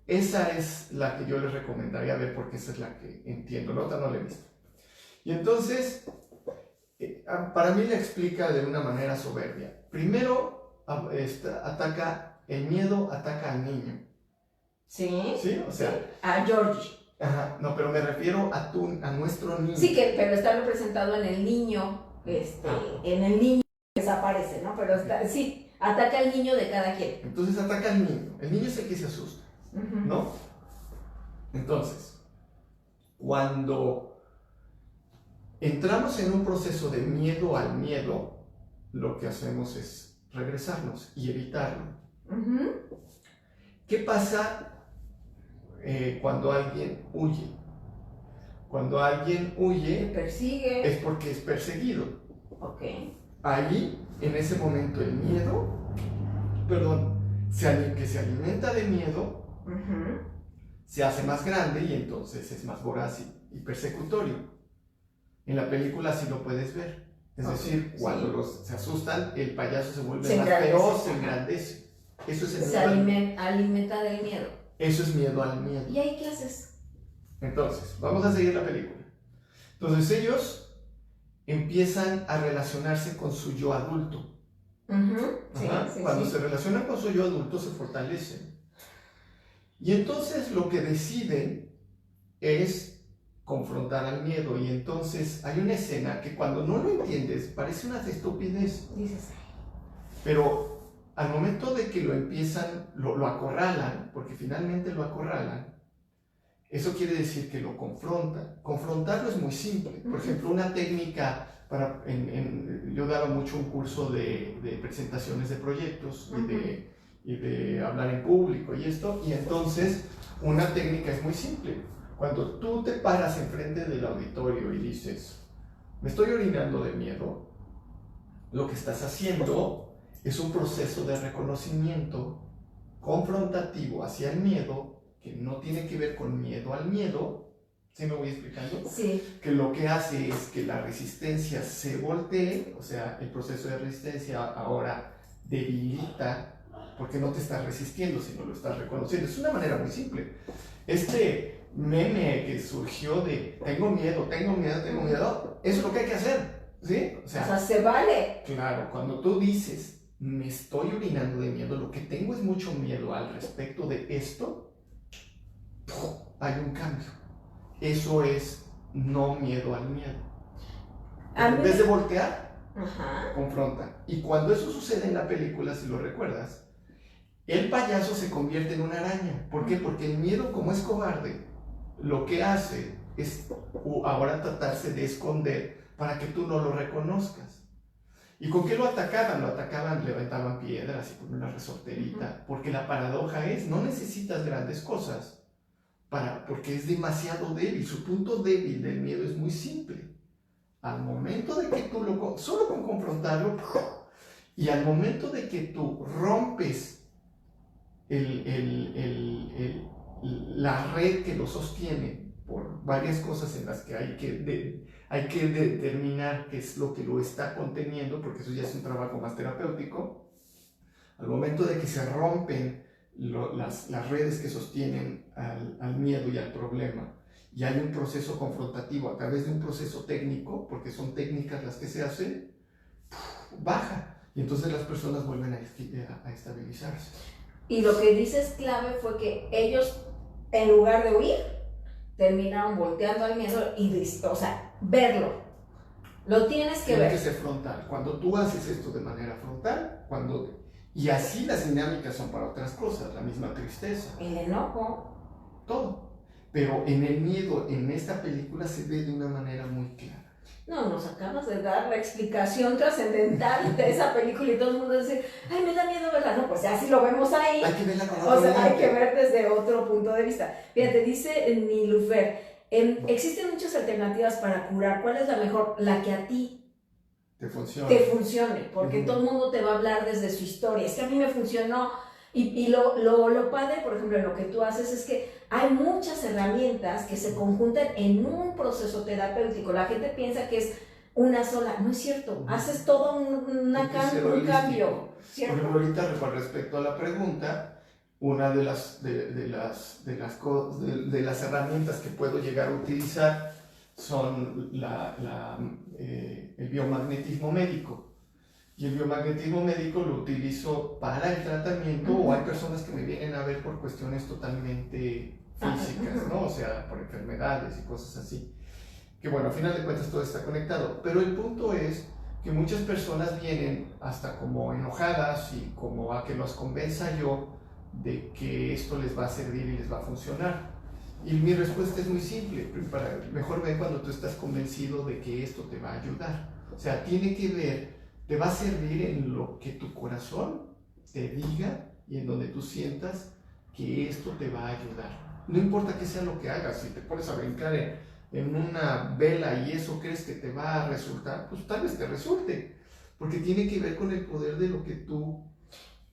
esa es la que yo les recomendaría ver porque esa es la que entiendo, la otra no la he visto. Y entonces, para mí la explica de una manera soberbia. Primero, el miedo ataca al niño. Sí. ¿Sí? O sea... Sí. A Georgie. Ajá, no, pero me refiero a nuestro niño. Sí, pero está representado en el niño, en el niño que desaparece, ¿no? Pero sí, ataca al niño de cada quien. Entonces ataca al niño. El niño es el que se asusta, ¿no? Entonces, cuando entramos en un proceso de miedo al miedo, lo que hacemos es regresarnos y evitarlo. ¿Qué pasa cuando alguien huye? Cuando alguien huye, persigue, es porque es perseguido. Ok. Ahí, en ese momento, el miedo, que se alimenta de miedo, se hace más grande y entonces es más voraz y persecutorio. En la película sí lo puedes ver. Es decir, cuando se asustan, el payaso se vuelve más feroz, se engrandece. Eso es el miedo. Se alimenta del miedo. Eso es miedo al miedo. ¿Y ahí qué haces? Entonces, vamos a seguir la película. Entonces ellos empiezan a relacionarse con su yo adulto. Sí, Cuando se relacionan con su yo adulto se fortalecen. Y entonces lo que deciden es confrontar al miedo. Y entonces hay una escena que cuando no lo entiendes parece una estupidez. Dices, pero al momento de que lo empiezan, lo acorralan, porque finalmente lo acorralan, eso quiere decir que lo confrontan. Confrontarlo es muy simple. Por ejemplo, una técnica yo daba mucho un curso de presentaciones de proyectos y de hablar en público y esto, y entonces una técnica es muy simple. Cuando tú te paras enfrente del auditorio y dices, me estoy orinando de miedo, lo que estás haciendo es un proceso de reconocimiento confrontativo hacia el miedo, que no tiene que ver con miedo al miedo. ¿Sí me voy explicando? Sí. Que lo que hace es que la resistencia se voltee, o sea, el proceso de resistencia ahora debilita, porque no te estás resistiendo, sino lo estás reconociendo. Es una manera muy simple. Este meme que surgió de tengo miedo, eso es lo que hay que hacer, ¿sí? O sea, se vale. Claro, cuando tú dices, me estoy orinando de miedo, lo que tengo es mucho miedo al respecto de esto, hay un cambio. Eso es no miedo al miedo. En vez de voltear, confronta. Y cuando eso sucede en la película, si lo recuerdas, el payaso se convierte en una araña. ¿Por qué? Porque el miedo, como es cobarde, lo que hace es ahora tratarse de esconder para que tú no lo reconozcas. ¿Y con qué lo atacaban? Lo atacaban, levantaban piedras y con una resorterita. Porque la paradoja es, no necesitas grandes cosas porque es demasiado débil. Su punto débil del miedo es muy simple. Al momento de que tú solo con confrontarlo, y al momento de que tú rompes la red que lo sostiene por varias cosas en las que hay que determinar qué es lo que lo está conteniendo, porque eso ya es un trabajo más terapéutico, al momento de que se rompen las redes que sostienen al miedo y al problema, y hay un proceso confrontativo a través de un proceso técnico, porque son técnicas las que se hacen, baja, y entonces las personas vuelven a estabilizarse. Y lo que dices clave fue que ellos, en lugar de huir, terminaron volteando al miedo y listo, o sea, verlo. Lo tienes que ver. Tiene que ser frontal. Cuando tú haces esto de manera frontal, y así las dinámicas son para otras cosas, la misma tristeza. El enojo. Todo. Pero en el miedo, en esta película, se ve de una manera muy clara. No, nos acabas de dar la explicación trascendental de esa película y todo el mundo dice, ay, me da miedo verla. No, pues ya si lo vemos ahí. Hay que verla con O sea, hay que ver desde otro punto de vista. Fíjate, dice Nilufer, existen muchas alternativas para curar. ¿Cuál es la mejor? La que a ti te funcione, porque todo el mundo te va a hablar desde su historia. Es que a mí me funcionó. Y lo padre, por ejemplo, en lo que tú haces es que hay muchas herramientas que se conjuntan en un proceso terapéutico. La gente piensa que es una sola. No es cierto. Haces todo un cambio. ¿Cierto? Por ejemplo, ahorita con respecto a la pregunta, una de las herramientas que puedo llegar a utilizar son el biomagnetismo médico. Y el biomagnetismo médico lo utilizo para el tratamiento, o hay personas que me vienen a ver por cuestiones totalmente físicas, ¿no? O sea, por enfermedades y cosas así. Que bueno, al final de cuentas todo está conectado. Pero el punto es que muchas personas vienen hasta como enojadas y como a que los convenza yo de que esto les va a servir y les va a funcionar. Y mi respuesta es muy simple. Mejor ven cuando tú estás convencido de que esto te va a ayudar. O sea, tiene que ver, te va a servir en lo que tu corazón te diga y en donde tú sientas que esto te va a ayudar. No importa qué sea lo que hagas, si te pones a brincar en una vela y eso crees que te va a resultar, pues tal vez te resulte, porque tiene que ver con el poder de lo que tú...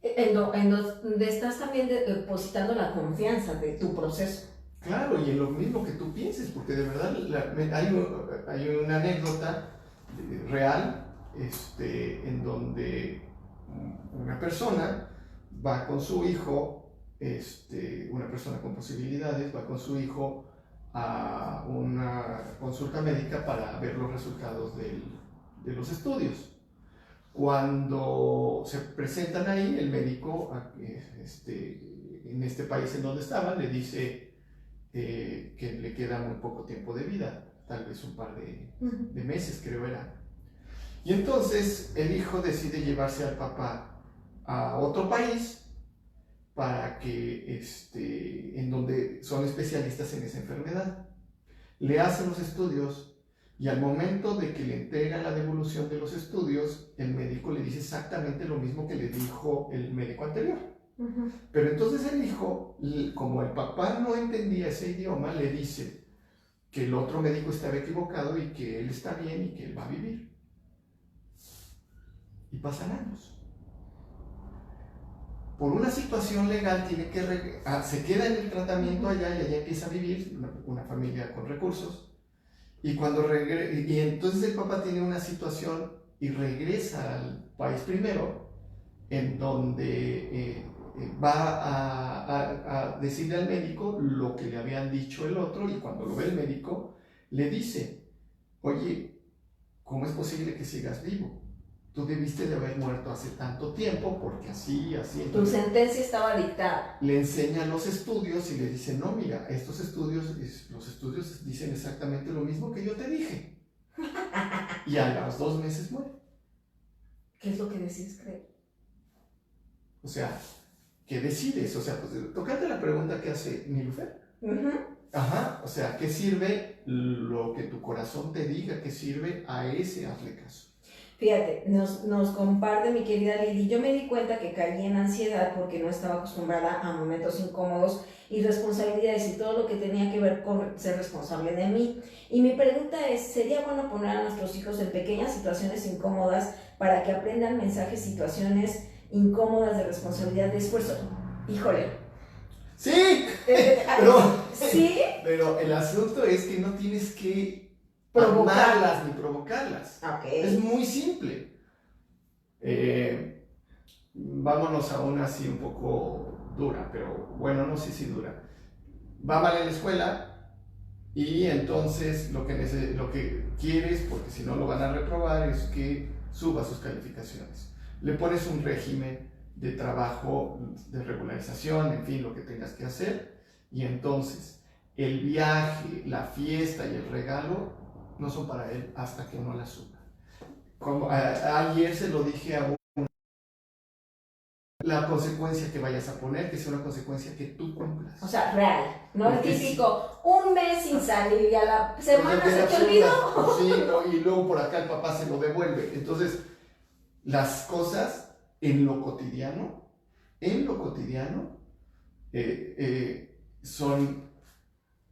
En donde estás también depositando la confianza de tu proceso. Claro, y en lo mismo que tú pienses, porque de verdad hay una anécdota real en donde una persona va con su hijo, una persona con posibilidades, va con su hijo a una consulta médica para ver los resultados de los estudios. Cuando se presentan ahí, el médico en este país en donde estaban le dice que le queda muy poco tiempo de vida, tal vez un par de meses creo era. Y entonces el hijo decide llevarse al papá a otro país para que, en donde son especialistas en esa enfermedad. Le hacen los estudios y al momento de que le entregan la devolución de los estudios, el médico le dice exactamente lo mismo que le dijo el médico anterior. Pero entonces el hijo, como el papá no entendía ese idioma, le dice que el otro médico estaba equivocado y que él está bien y que él va a vivir. Y pasan años. Por una situación legal tiene que se queda en el tratamiento allá y allá empieza a vivir una familia con recursos. Y cuando y entonces el papá tiene una situación y regresa al país primero, en donde va a decirle al médico lo que le habían dicho el otro, y cuando lo ve el médico le dice: oye, ¿cómo es posible que sigas vivo? Tú debiste de haber muerto hace tanto tiempo, porque así. Tu sentencia estaba dictada. Le enseñan los estudios y le dicen: no, mira, los estudios dicen exactamente lo mismo que yo te dije. Y a los 2 meses muere. ¿Qué es lo que decides creer? O sea, ¿qué decides? O sea, pues, tocante la pregunta que hace Nilufer. Ajá, o sea, ¿qué sirve lo que tu corazón te diga? ¿Qué sirve? A ese hazle caso. Fíjate, nos comparte mi querida Lili: yo me di cuenta que caí en ansiedad porque no estaba acostumbrada a momentos incómodos y responsabilidades y todo lo que tenía que ver con ser responsable de mí. Y mi pregunta es: ¿sería bueno poner a nuestros hijos en pequeñas situaciones incómodas para que aprendan mensajes, situaciones incómodas de responsabilidad, de esfuerzo? Híjole. Sí, ¿sí? Pero el asunto es que no tienes que amarlas ni provocarlas. Okay. Es muy simple. Vámonos a una así un poco dura, pero bueno, no sé si dura. Va mal en la escuela y entonces lo que quieres, porque si no lo van a reprobar, es que suba sus calificaciones. Le pones un régimen de trabajo, de regularización, en fin, lo que tengas que hacer, y entonces el viaje, la fiesta y el regalo no son para él hasta que no la suba. Ayer se lo dije a la consecuencia que vayas a poner, que sea una consecuencia que tú cumplas. O sea, real, no el típico, un mes sin salir y a la semana se te olvidó. Sí, no, y luego por acá el papá se lo devuelve. Entonces, las cosas en lo cotidiano, son,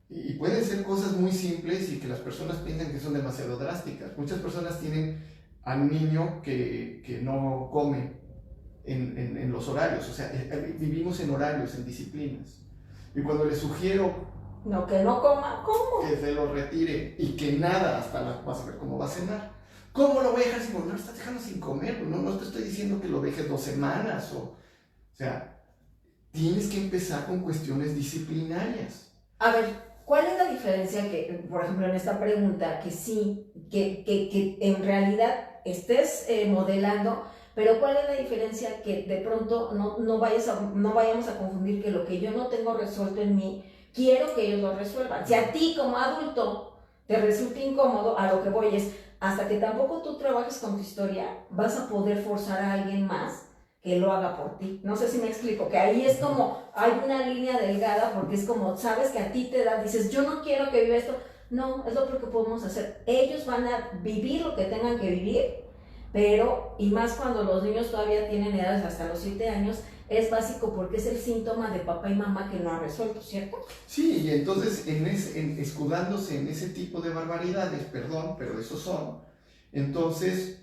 y pueden ser cosas muy simples y que las personas piensan que son demasiado drásticas. Muchas personas tienen al niño que no come en los horarios, o sea, vivimos en horarios, en disciplinas. Y cuando le sugiero que no coma, ¿cómo? Que se lo retire y que nada, vas a ver cómo va a cenar. ¿Cómo lo voy a dejar sin comer? No lo estás dejando sin comer, no te estoy diciendo que lo dejes 2 semanas. O sea, tienes que empezar con cuestiones disciplinarias. A ver, ¿cuál es la diferencia que, por ejemplo, en esta pregunta, que sí, que en realidad estés modelando, pero cuál es la diferencia que de pronto no vayamos a confundir que lo que yo no tengo resuelto en mí, quiero que ellos lo resuelvan? Si a ti como adulto te resulta incómodo, a lo que voy es, hasta que tampoco tú trabajes con tu historia, vas a poder forzar a alguien más que lo haga por ti. No sé si me explico, que ahí es como, hay una línea delgada, porque es como, sabes que a ti te da, dices, yo no quiero que viva esto. No, es lo que podemos hacer. Ellos van a vivir lo que tengan que vivir, pero, y más cuando los niños todavía tienen edades hasta los 7 años, es básico porque es el síntoma de papá y mamá que no ha resuelto, ¿cierto? Sí, y entonces escudándose en ese tipo de barbaridades, perdón, pero esos son, entonces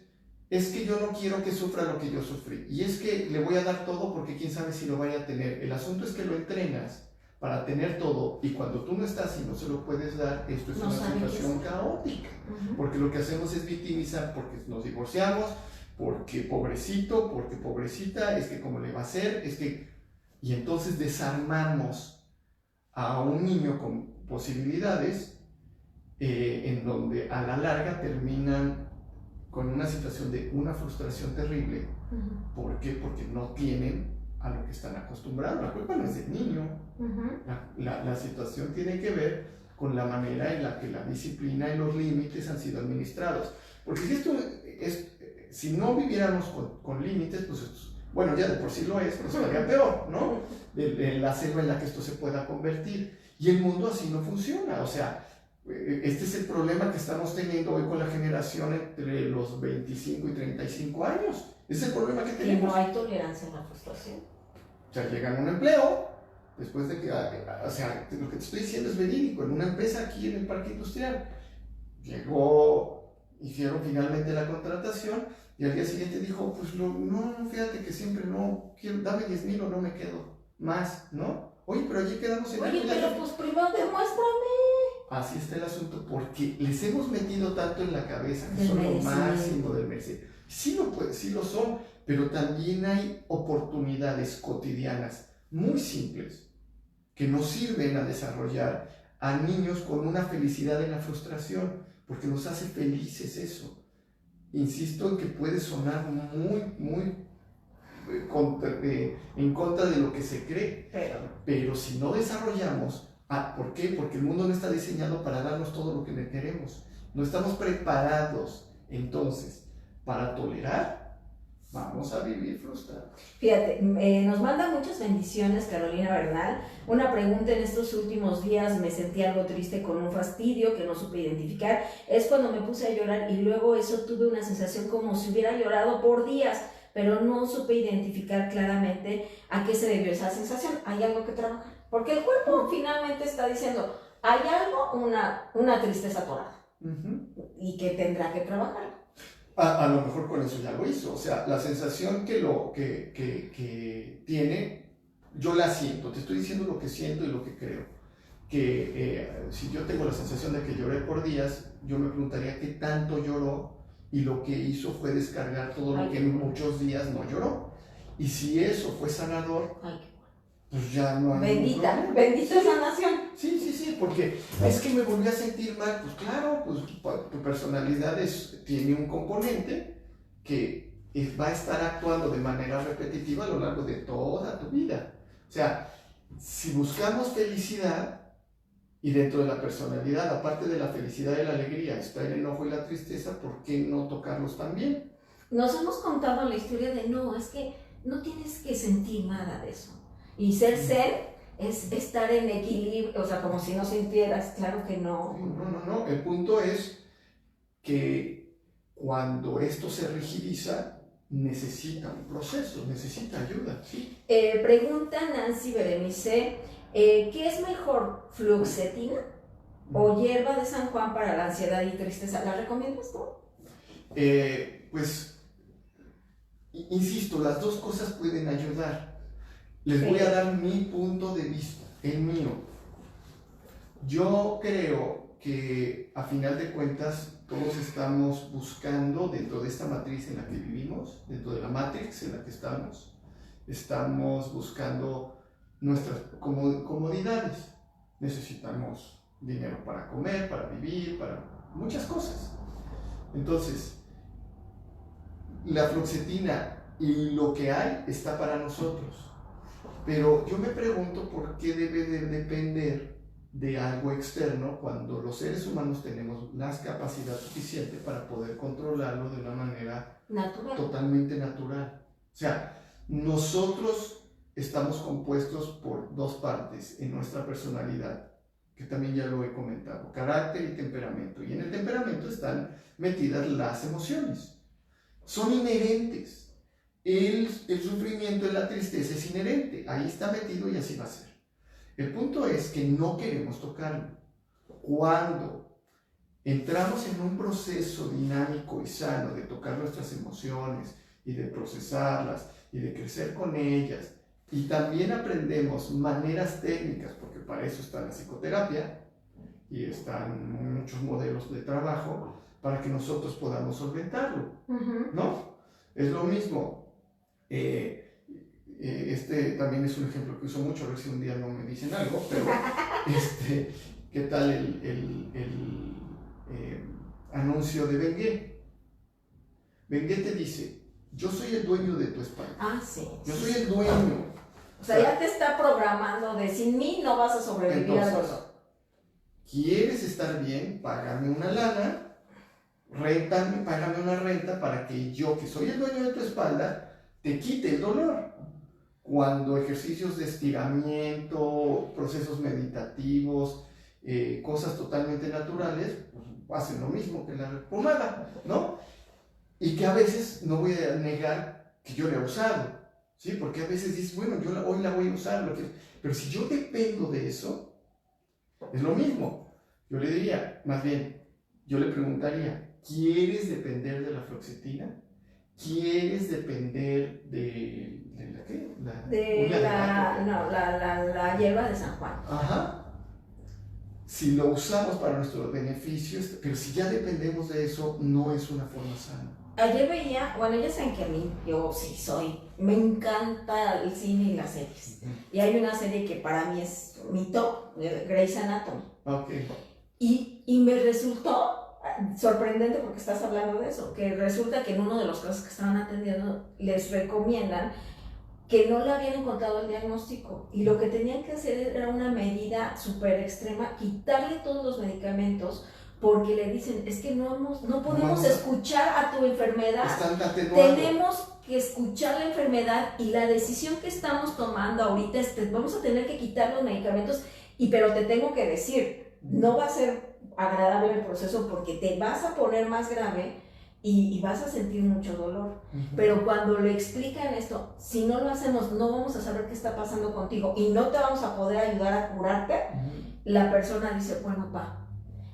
es que yo no quiero que sufra lo que yo sufrí, y es que le voy a dar todo porque quién sabe si lo vaya a tener. El asunto es que lo entrenas para tener todo, y cuando tú no estás y no se lo puedes dar, esto es una situación caótica, porque lo que hacemos es victimizar, porque nos divorciamos, porque pobrecito, porque pobrecita, es que cómo le va a hacer, es que... Y entonces desarmamos a un niño con posibilidades en donde a la larga terminan con una situación de una frustración terrible. ¿Por qué? Porque no tienen a lo que están acostumbrados. La culpa no es del niño. La situación tiene que ver con la manera en la que la disciplina y los límites han sido administrados. Porque si no viviéramos con límites, pues bueno, ya de por sí lo es, pero estaría peor, ¿no? La selva en la que esto se pueda convertir. Y el mundo así no funciona. O sea, este es el problema que estamos teniendo hoy con la generación entre los 25 y 35 años. Ese es el problema que tenemos. Y no hay tolerancia a la frustración. O sea, llegan a un empleo, después de que, o sea, lo que te estoy diciendo es verídico. En una empresa aquí en el parque industrial, hicieron finalmente la contratación y al día siguiente dijo, pues no, fíjate que siempre no, dame 10,000 o no me quedo más, ¿no? Oye, pero allí quedamos en Oye, pero pues primero demuéstrame. Así está el asunto, porque les hemos metido tanto en la cabeza que son lo máximo del merecimiento. Sí lo son, pero también hay oportunidades cotidianas muy simples que nos sirven a desarrollar a niños con una felicidad en la frustración, porque nos hace felices eso. Insisto en que puede sonar muy en contra de lo que se cree, pero si no desarrollamos, ¿por qué? Porque el mundo no está diseñado para darnos todo lo que le queremos. No estamos preparados entonces para tolerar. Vamos a vivir frustrados. Fíjate, nos manda muchas bendiciones Carolina Bernal. Una pregunta: en estos últimos días me sentí algo triste con un fastidio que no supe identificar. Es cuando me puse a llorar y luego eso tuve una sensación como si hubiera llorado por días, pero no supe identificar claramente a qué se debió esa sensación. Hay algo que trabajar, porque el cuerpo finalmente está diciendo, hay algo, una tristeza atorada, y que tendrá que trabajar. A lo mejor con eso ya lo hizo. O sea, la sensación que tiene, yo la siento. Te estoy diciendo lo que siento y lo que creo. Que si yo tengo la sensación de que lloré por días, yo me preguntaría qué tanto lloró, y lo que hizo fue descargar todo lo que en muchos días no lloró. Y si eso fue sanador, pues ya no hay bendita sanación. Sí, porque es que me volví a sentir mal. Pues claro, pues tu personalidad tiene un componente que va a estar actuando de manera repetitiva a lo largo de toda tu vida. O sea, si buscamos felicidad, y dentro de la personalidad, aparte de la felicidad y la alegría, está el enojo y la tristeza, ¿por qué no tocarlos también? Nos hemos contado la historia de no, es que no tienes que sentir nada de eso. Y ser es estar en equilibrio, o sea, como si no sintieras, claro que no. No, el punto es que cuando esto se rigidiza, necesita un proceso, necesita ayuda, ¿sí? Pregunta Nancy Berenice, ¿qué es mejor, fluoxetina o hierba de San Juan para la ansiedad y tristeza? ¿La recomiendas tú? Pues, insisto, las dos cosas pueden ayudar. Les voy a dar mi punto de vista, el mío. Yo creo que a final de cuentas todos estamos buscando, dentro de esta matriz en la que vivimos, dentro de la matrix en la que estamos buscando nuestras comodidades. Necesitamos dinero para comer, para vivir, para muchas cosas. Entonces, la fluoxetina y lo que hay está para nosotros. Pero yo me pregunto por qué debe de depender de algo externo cuando los seres humanos tenemos la capacidad suficiente para poder controlarlo de una manera totalmente natural. O sea, nosotros estamos compuestos por dos partes en nuestra personalidad, que también ya lo he comentado, carácter y temperamento. Y en el temperamento están metidas las emociones. Son inherentes. El sufrimiento y la tristeza es inherente, ahí está metido y así va a ser. El punto es que no queremos tocarlo. Cuando entramos en un proceso dinámico y sano de tocar nuestras emociones y de procesarlas y de crecer con ellas, y también aprendemos maneras técnicas, porque para eso está la psicoterapia y están muchos modelos de trabajo para que nosotros podamos solventarlo, ¿no? Es lo mismo. Este también es un ejemplo que uso mucho, a ver si un día no me dicen algo, pero ¿Qué tal anuncio de Bengué? Bengué te dice, yo soy el dueño de tu espalda. Ah, sí. Yo soy el dueño. O sea, ya te está programando de sin mí no vas a sobrevivir al dolor. ¿Quieres estar bien? Págame una lana, págame una renta para que yo, que soy el dueño de tu espalda, te quite el dolor. Cuando ejercicios de estiramiento, procesos meditativos, cosas totalmente naturales, pues hacen lo mismo que la pomada, ¿no? Y que a veces, no voy a negar que yo la he usado, ¿sí? Porque a veces dices, bueno, hoy la voy a usar, pero si yo dependo de eso, es lo mismo. Yo le diría, más bien, yo le preguntaría, ¿quieres depender de la fluoxetina? ¿Quieres depender de la qué? La hierba de San Juan. Ajá. Si lo usamos para nuestros beneficios, pero si ya dependemos de eso, no es una forma sana. Ayer veía, bueno, ya saben que a mí, yo sí me encanta el cine y las series. Y hay una serie que para mí es mi top, Grey's Anatomy. Okay. Y me resultó sorprendente porque estás hablando de eso, que resulta que en uno de los casos que estaban atendiendo les recomiendan que no le habían encontrado el diagnóstico y lo que tenían que hacer era una medida súper extrema, quitarle todos los medicamentos porque le dicen, es que no podemos escuchar a tu enfermedad, tenemos que escuchar la enfermedad y la decisión que estamos tomando ahorita es vamos a tener que quitar los medicamentos, pero te tengo que decir, no va a ser agradable el proceso porque te vas a poner más grave y vas a sentir mucho dolor. Pero cuando le explican esto, si no lo hacemos, no vamos a saber qué está pasando contigo y no te vamos a poder ayudar a curarte, la persona dice, bueno, va.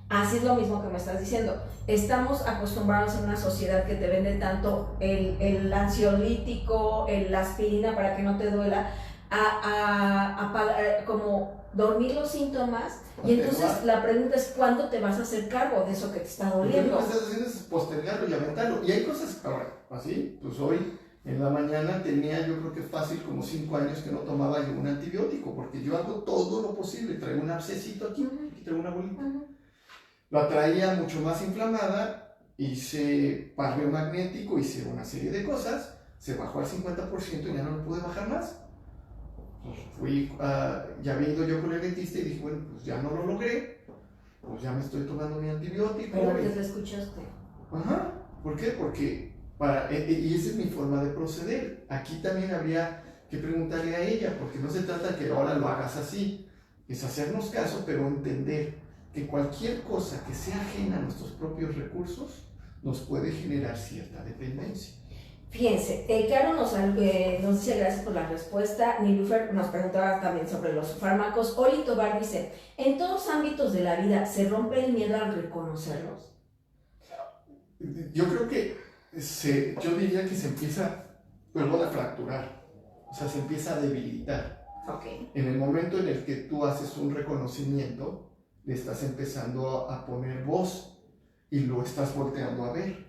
Así es lo mismo que me estás diciendo. Estamos acostumbrados en una sociedad que te vende tanto el ansiolítico, la aspirina para que no te duela, como dormir los síntomas. Y entonces la pregunta es, ¿cuándo te vas a hacer cargo de eso que te está doliendo? Lo que estás haciendo es postergarlo y aventarlo. Y hay cosas, ahora, así, pues hoy en la mañana tenía, yo creo que fácil, como 5 años que no tomaba yo un antibiótico, porque yo hago todo lo posible. Traigo un abscesito aquí, aquí traigo una bolita. La traía mucho más inflamada, hice par biomagnético, hice una serie de cosas, se bajó al 50% y ya no lo pude bajar más. Pues ya había ido yo con el dentista y dije, bueno, pues ya no lo logré, pues ya me estoy tomando mi antibiótico. Pero que te escuchaste. Ajá, ¿por qué? Porque y esa es mi forma de proceder. Aquí también habría que preguntarle a ella, porque no se trata que ahora lo hagas así, es hacernos caso, pero entender que cualquier cosa que sea ajena a nuestros propios recursos nos puede generar cierta dependencia. Fíjense, Caro nos dice gracias por la respuesta. Nilufer nos preguntaba también sobre los fármacos. Oli Tobar dice, ¿en todos ámbitos de la vida se rompe el miedo al reconocerlos? Yo creo que yo diría que se empieza, a fracturar, o sea, se empieza a debilitar. Okay. En el momento en el que tú haces un reconocimiento, le estás empezando a poner voz y lo estás volteando a ver,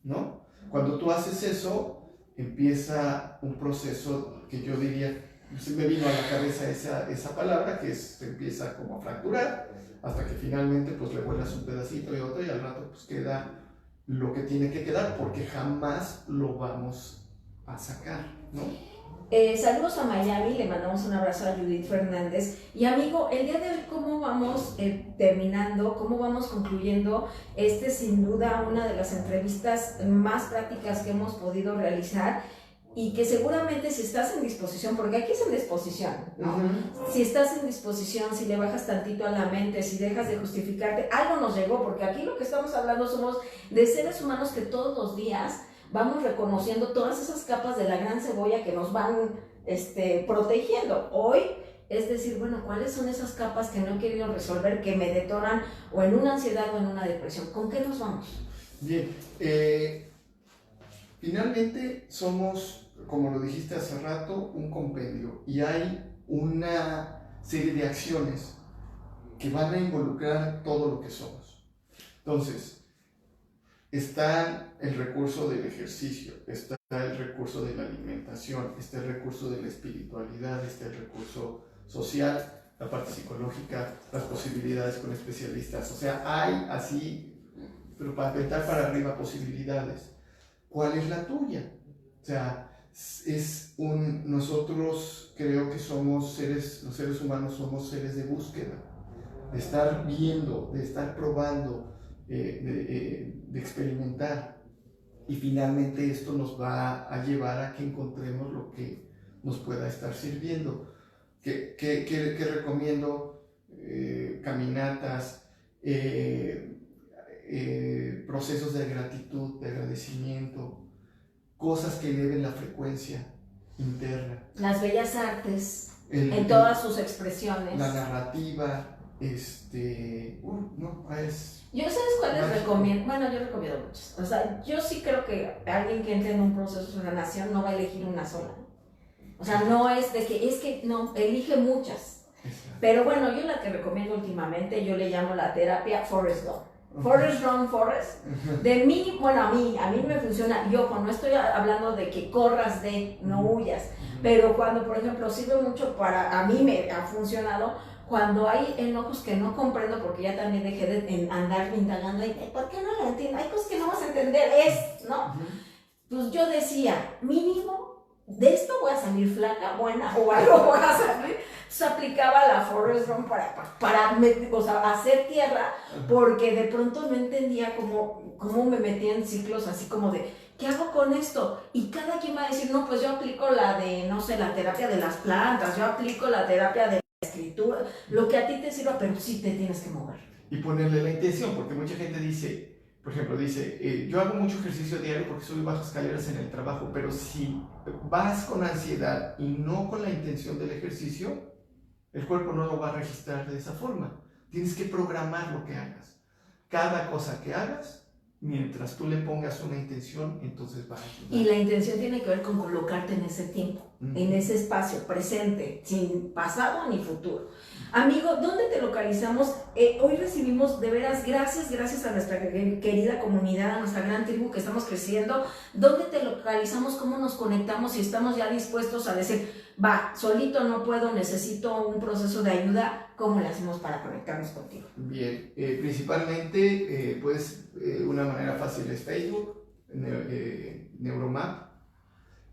¿no? Cuando tú haces eso, empieza un proceso que yo diría, me vino a la cabeza esa palabra, que se empieza como a fracturar, hasta que finalmente pues le vuelas un pedacito y otro y al rato pues queda lo que tiene que quedar, porque jamás lo vamos a sacar, ¿no? Saludos a Miami, le mandamos un abrazo a Judith Fernández. Y amigo, el día de hoy, ¿cómo vamos terminando? ¿Cómo vamos concluyendo? Sin duda una de las entrevistas más prácticas que hemos podido realizar y que seguramente si estás en disposición, porque aquí es en disposición, ¿no? Si estás en disposición, si le bajas tantito a la mente, si dejas de justificarte, algo nos llegó, porque aquí lo que estamos hablando somos de seres humanos que todos los días vamos reconociendo todas esas capas de la gran cebolla que nos van protegiendo. Hoy es decir, bueno, ¿cuáles son esas capas que no he querido resolver, que me detonan o en una ansiedad o en una depresión? ¿Con qué nos vamos? Bien, finalmente somos, como lo dijiste hace rato, un compendio y hay una serie de acciones que van a involucrar todo lo que somos. Entonces, está el recurso del ejercicio, está el recurso de la alimentación, está el recurso de la espiritualidad, está el recurso social, la parte psicológica, las posibilidades con especialistas. O sea, hay así, pero para aventar para arriba posibilidades. ¿Cuál es la tuya? O sea, nosotros creo que somos los seres humanos somos seres de búsqueda, de estar viendo, de estar probando, de experimentar. Y finalmente esto nos va a llevar a que encontremos lo que nos pueda estar sirviendo. ¿Qué recomiendo? Caminatas, procesos de gratitud, de agradecimiento, cosas que eleven la frecuencia interna. Las bellas artes, en todas sus expresiones. La narrativa, Yo sabes cuáles recomiendo. Bueno, yo recomiendo muchas. O sea, yo sí creo que alguien que entre en un proceso de sanación no va a elegir una sola. O sea, no es que no, elige muchas. Pero bueno, yo la que recomiendo últimamente, yo le llamo la terapia Forrest Gump. Forrest Run Forrest. De mí, bueno, a mí me funciona. Yo no estoy hablando de que corras no huyas. Pero cuando, por ejemplo, sirve mucho a mí me ha funcionado cuando hay enojos que no comprendo, porque ya también dejé de andar indagando, ¿por qué no lo entiendo? Hay cosas que no vas a entender, ¿no? Pues yo decía, mínimo, de esto voy a salir flaca, buena, o algo voy a salir. Entonces aplicaba la Forrest Run para hacer tierra, porque de pronto no entendía cómo me metía en ciclos así como de, ¿qué hago con esto? Y cada quien va a decir, no, pues yo aplico la de, no sé, la terapia de las plantas, yo aplico la terapia de escritura, lo que a ti te sirva, pero sí te tienes que mover. Y ponerle la intención, porque mucha gente dice, por ejemplo, yo hago mucho ejercicio diario porque subo y bajo escaleras en el trabajo, pero si vas con ansiedad y no con la intención del ejercicio, el cuerpo no lo va a registrar de esa forma. Tienes que programar lo que hagas. Cada cosa que hagas, mientras tú le pongas una intención, entonces va a ayudar. Y la intención tiene que ver con colocarte en ese tiempo, en ese espacio presente, sin pasado ni futuro. Amigo, ¿dónde te localizamos? Hoy recibimos de veras, gracias a nuestra querida comunidad, a nuestra gran tribu que estamos creciendo. ¿Dónde te localizamos? ¿Cómo nos conectamos? Si estamos ya dispuestos a decir, solito no puedo, necesito un proceso de ayuda, ¿cómo le hacemos para conectarnos contigo? Bien, principalmente, una manera fácil es Facebook, Neuromap.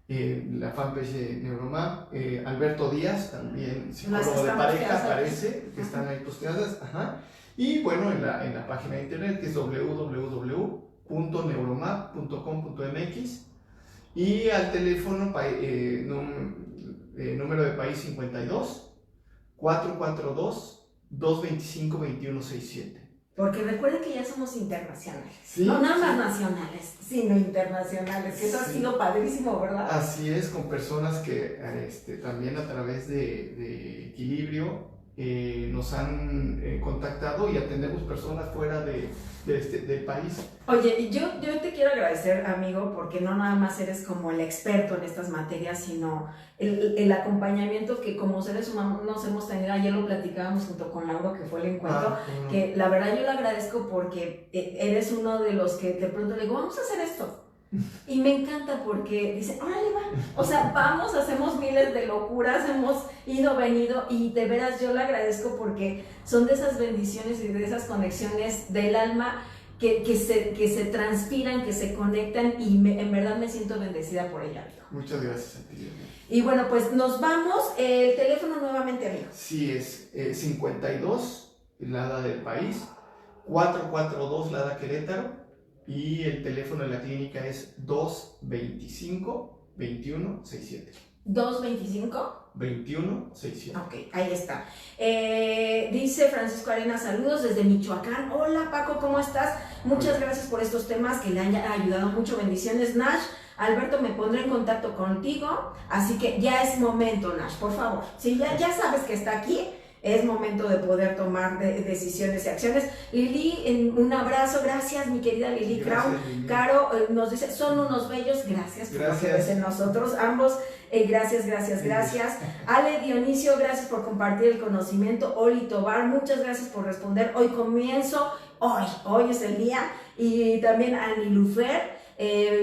La fanpage de Neuromap, Alberto Díaz, también psicólogo de pareja, aparece, que están ahí posteadas, y bueno, en la página de internet que es www.neuromap.com.mx, y al teléfono, número de país 52 442 225 2167. Porque recuerden que ya somos internacionales, sí, no nada más nacionales, sino internacionales, que eso ha sido padrísimo, ¿verdad? Así es, con personas que también a través de Equilibrio nos han contactado y atendemos personas fuera del país. Oye, yo te quiero agradecer, amigo, porque no nada más eres como el experto en estas materias, sino el acompañamiento que como seres humanos nos hemos tenido. Ayer lo platicábamos junto con Lauro, que fue el encuentro, que la verdad yo lo agradezco porque eres uno de los que de pronto le digo, vamos a hacer esto. Y me encanta porque dice, órale va, o sea, vamos, hacemos miles de locuras, hemos ido, venido, y de veras yo le agradezco porque son de esas bendiciones y de esas conexiones del alma que se transpiran, que se conectan, y en verdad me siento bendecida por ella, amigo. Muchas gracias a ti. Y bueno, pues nos vamos, el teléfono nuevamente, amigo. Sí, es 52, Lada del país, 442 Lada Querétaro. Y el teléfono de la clínica es 225-2167. ¿225-2167? Ok, ahí está. Dice Francisco Arena, saludos desde Michoacán. Hola Paco, ¿cómo estás? Muchas gracias por estos temas que le han ayudado mucho. Bendiciones, Nash. Alberto, me pondré en contacto contigo. Así que ya es momento, Nash, por favor. Si ya sabes que está aquí, es momento de poder tomar decisiones y acciones. Lili, un abrazo, gracias mi querida Lili Crown. Caro nos dice, son unos bellos, gracias por lo que ves en nosotros, ambos, gracias. Ale Dionisio, gracias por compartir el conocimiento. Oli Tobar, muchas gracias por responder. Hoy es el día. Y también a Nilufer,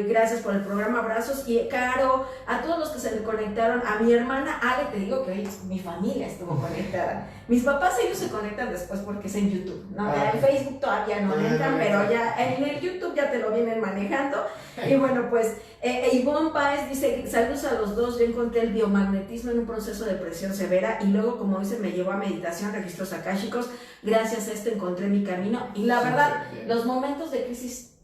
Gracias por el programa, abrazos. Y Caro, a todos los que se le conectaron, a mi hermana Ale, te digo que hoy mi familia estuvo conectada. Mis papás, ellos se conectan después porque es en YouTube, ¿no? En Facebook todavía no entran, pero ya en el YouTube ya te lo vienen manejando. Y bueno, pues Ivonne Páez dice, saludos a los dos, yo encontré el biomagnetismo en un proceso de presión severa y luego, como dice, me llevó a meditación, registros akáshicos, gracias a esto encontré mi camino. Y la verdad, los momentos de crisis,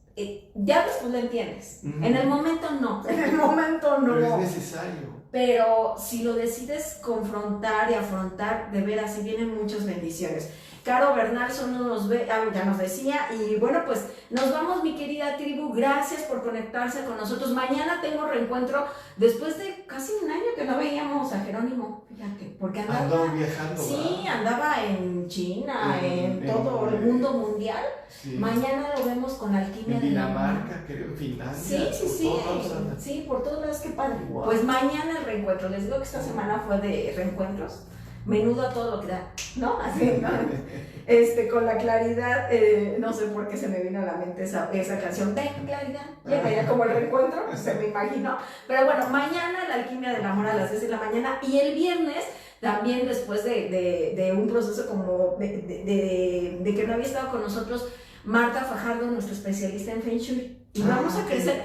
ya después lo entiendes, en el momento no, Pero es necesario. Pero si lo decides confrontar y afrontar, de veras, si vienen muchas bendiciones. Caro Bernardo nos ve, ya nos decía, y bueno, pues nos vamos, mi querida tribu, gracias por conectarse con nosotros. Mañana tengo reencuentro después de casi un año que no veíamos a Jerónimo, fíjate, porque andaba viajando. Sí, andaba en China, en todo el mundo mundial. Sí. Mañana lo vemos con Alquimia de Dinamarca, creo, en Finlandia. Sí, por todos lados, qué padre. Wow. Pues mañana el reencuentro, les digo que esta semana fue de reencuentros. Menudo a todo lo que da, ¿no? Así, ¿no? Con la claridad, no sé por qué se me vino a la mente esa canción, ven claridad, llega ya como el reencuentro, se me imaginó. Pero bueno, mañana la Alquimia del Amor a las 10 de la mañana y el viernes también después de un proceso como de que no había estado con nosotros Marta Fajardo, nuestra especialista en Feng Shui. Y vamos a crecer,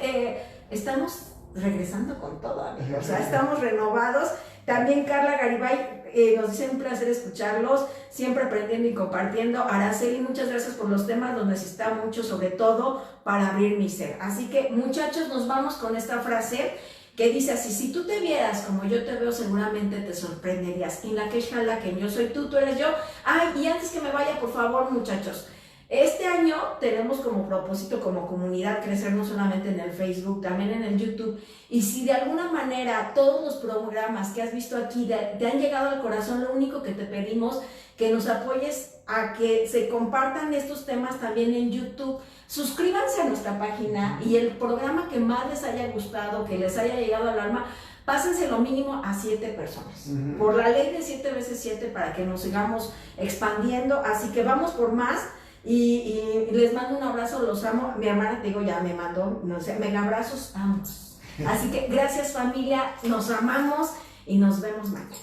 estamos regresando con todo, amigos, o sea, estamos renovados. También Carla Garibay nos dice un placer escucharlos, siempre aprendiendo y compartiendo. Araceli, muchas gracias por los temas, los necesitaba mucho, sobre todo para abrir mi ser. Así que, muchachos, nos vamos con esta frase que dice así: si tú te vieras como yo te veo, seguramente te sorprenderías. In la que shala, que yo soy tú eres yo. Ay, y antes que me vaya, por favor, muchachos, este año tenemos como propósito, como comunidad, crecer no solamente en el Facebook, también en el YouTube. Y si de alguna manera todos los programas que has visto aquí te han llegado al corazón, lo único que te pedimos que nos apoyes a que se compartan estos temas también en YouTube. Suscríbanse a nuestra página y el programa que más les haya gustado, que les haya llegado al alma, pásense lo mínimo a 7 personas. Por la ley de 7 veces 7 para que nos sigamos expandiendo. Así que vamos por más. Y les mando un abrazo, los amo. Mi hermana, te digo, ya me mandó, no sé, mega abrazos, ambos. Así que gracias, familia, nos amamos y nos vemos mañana.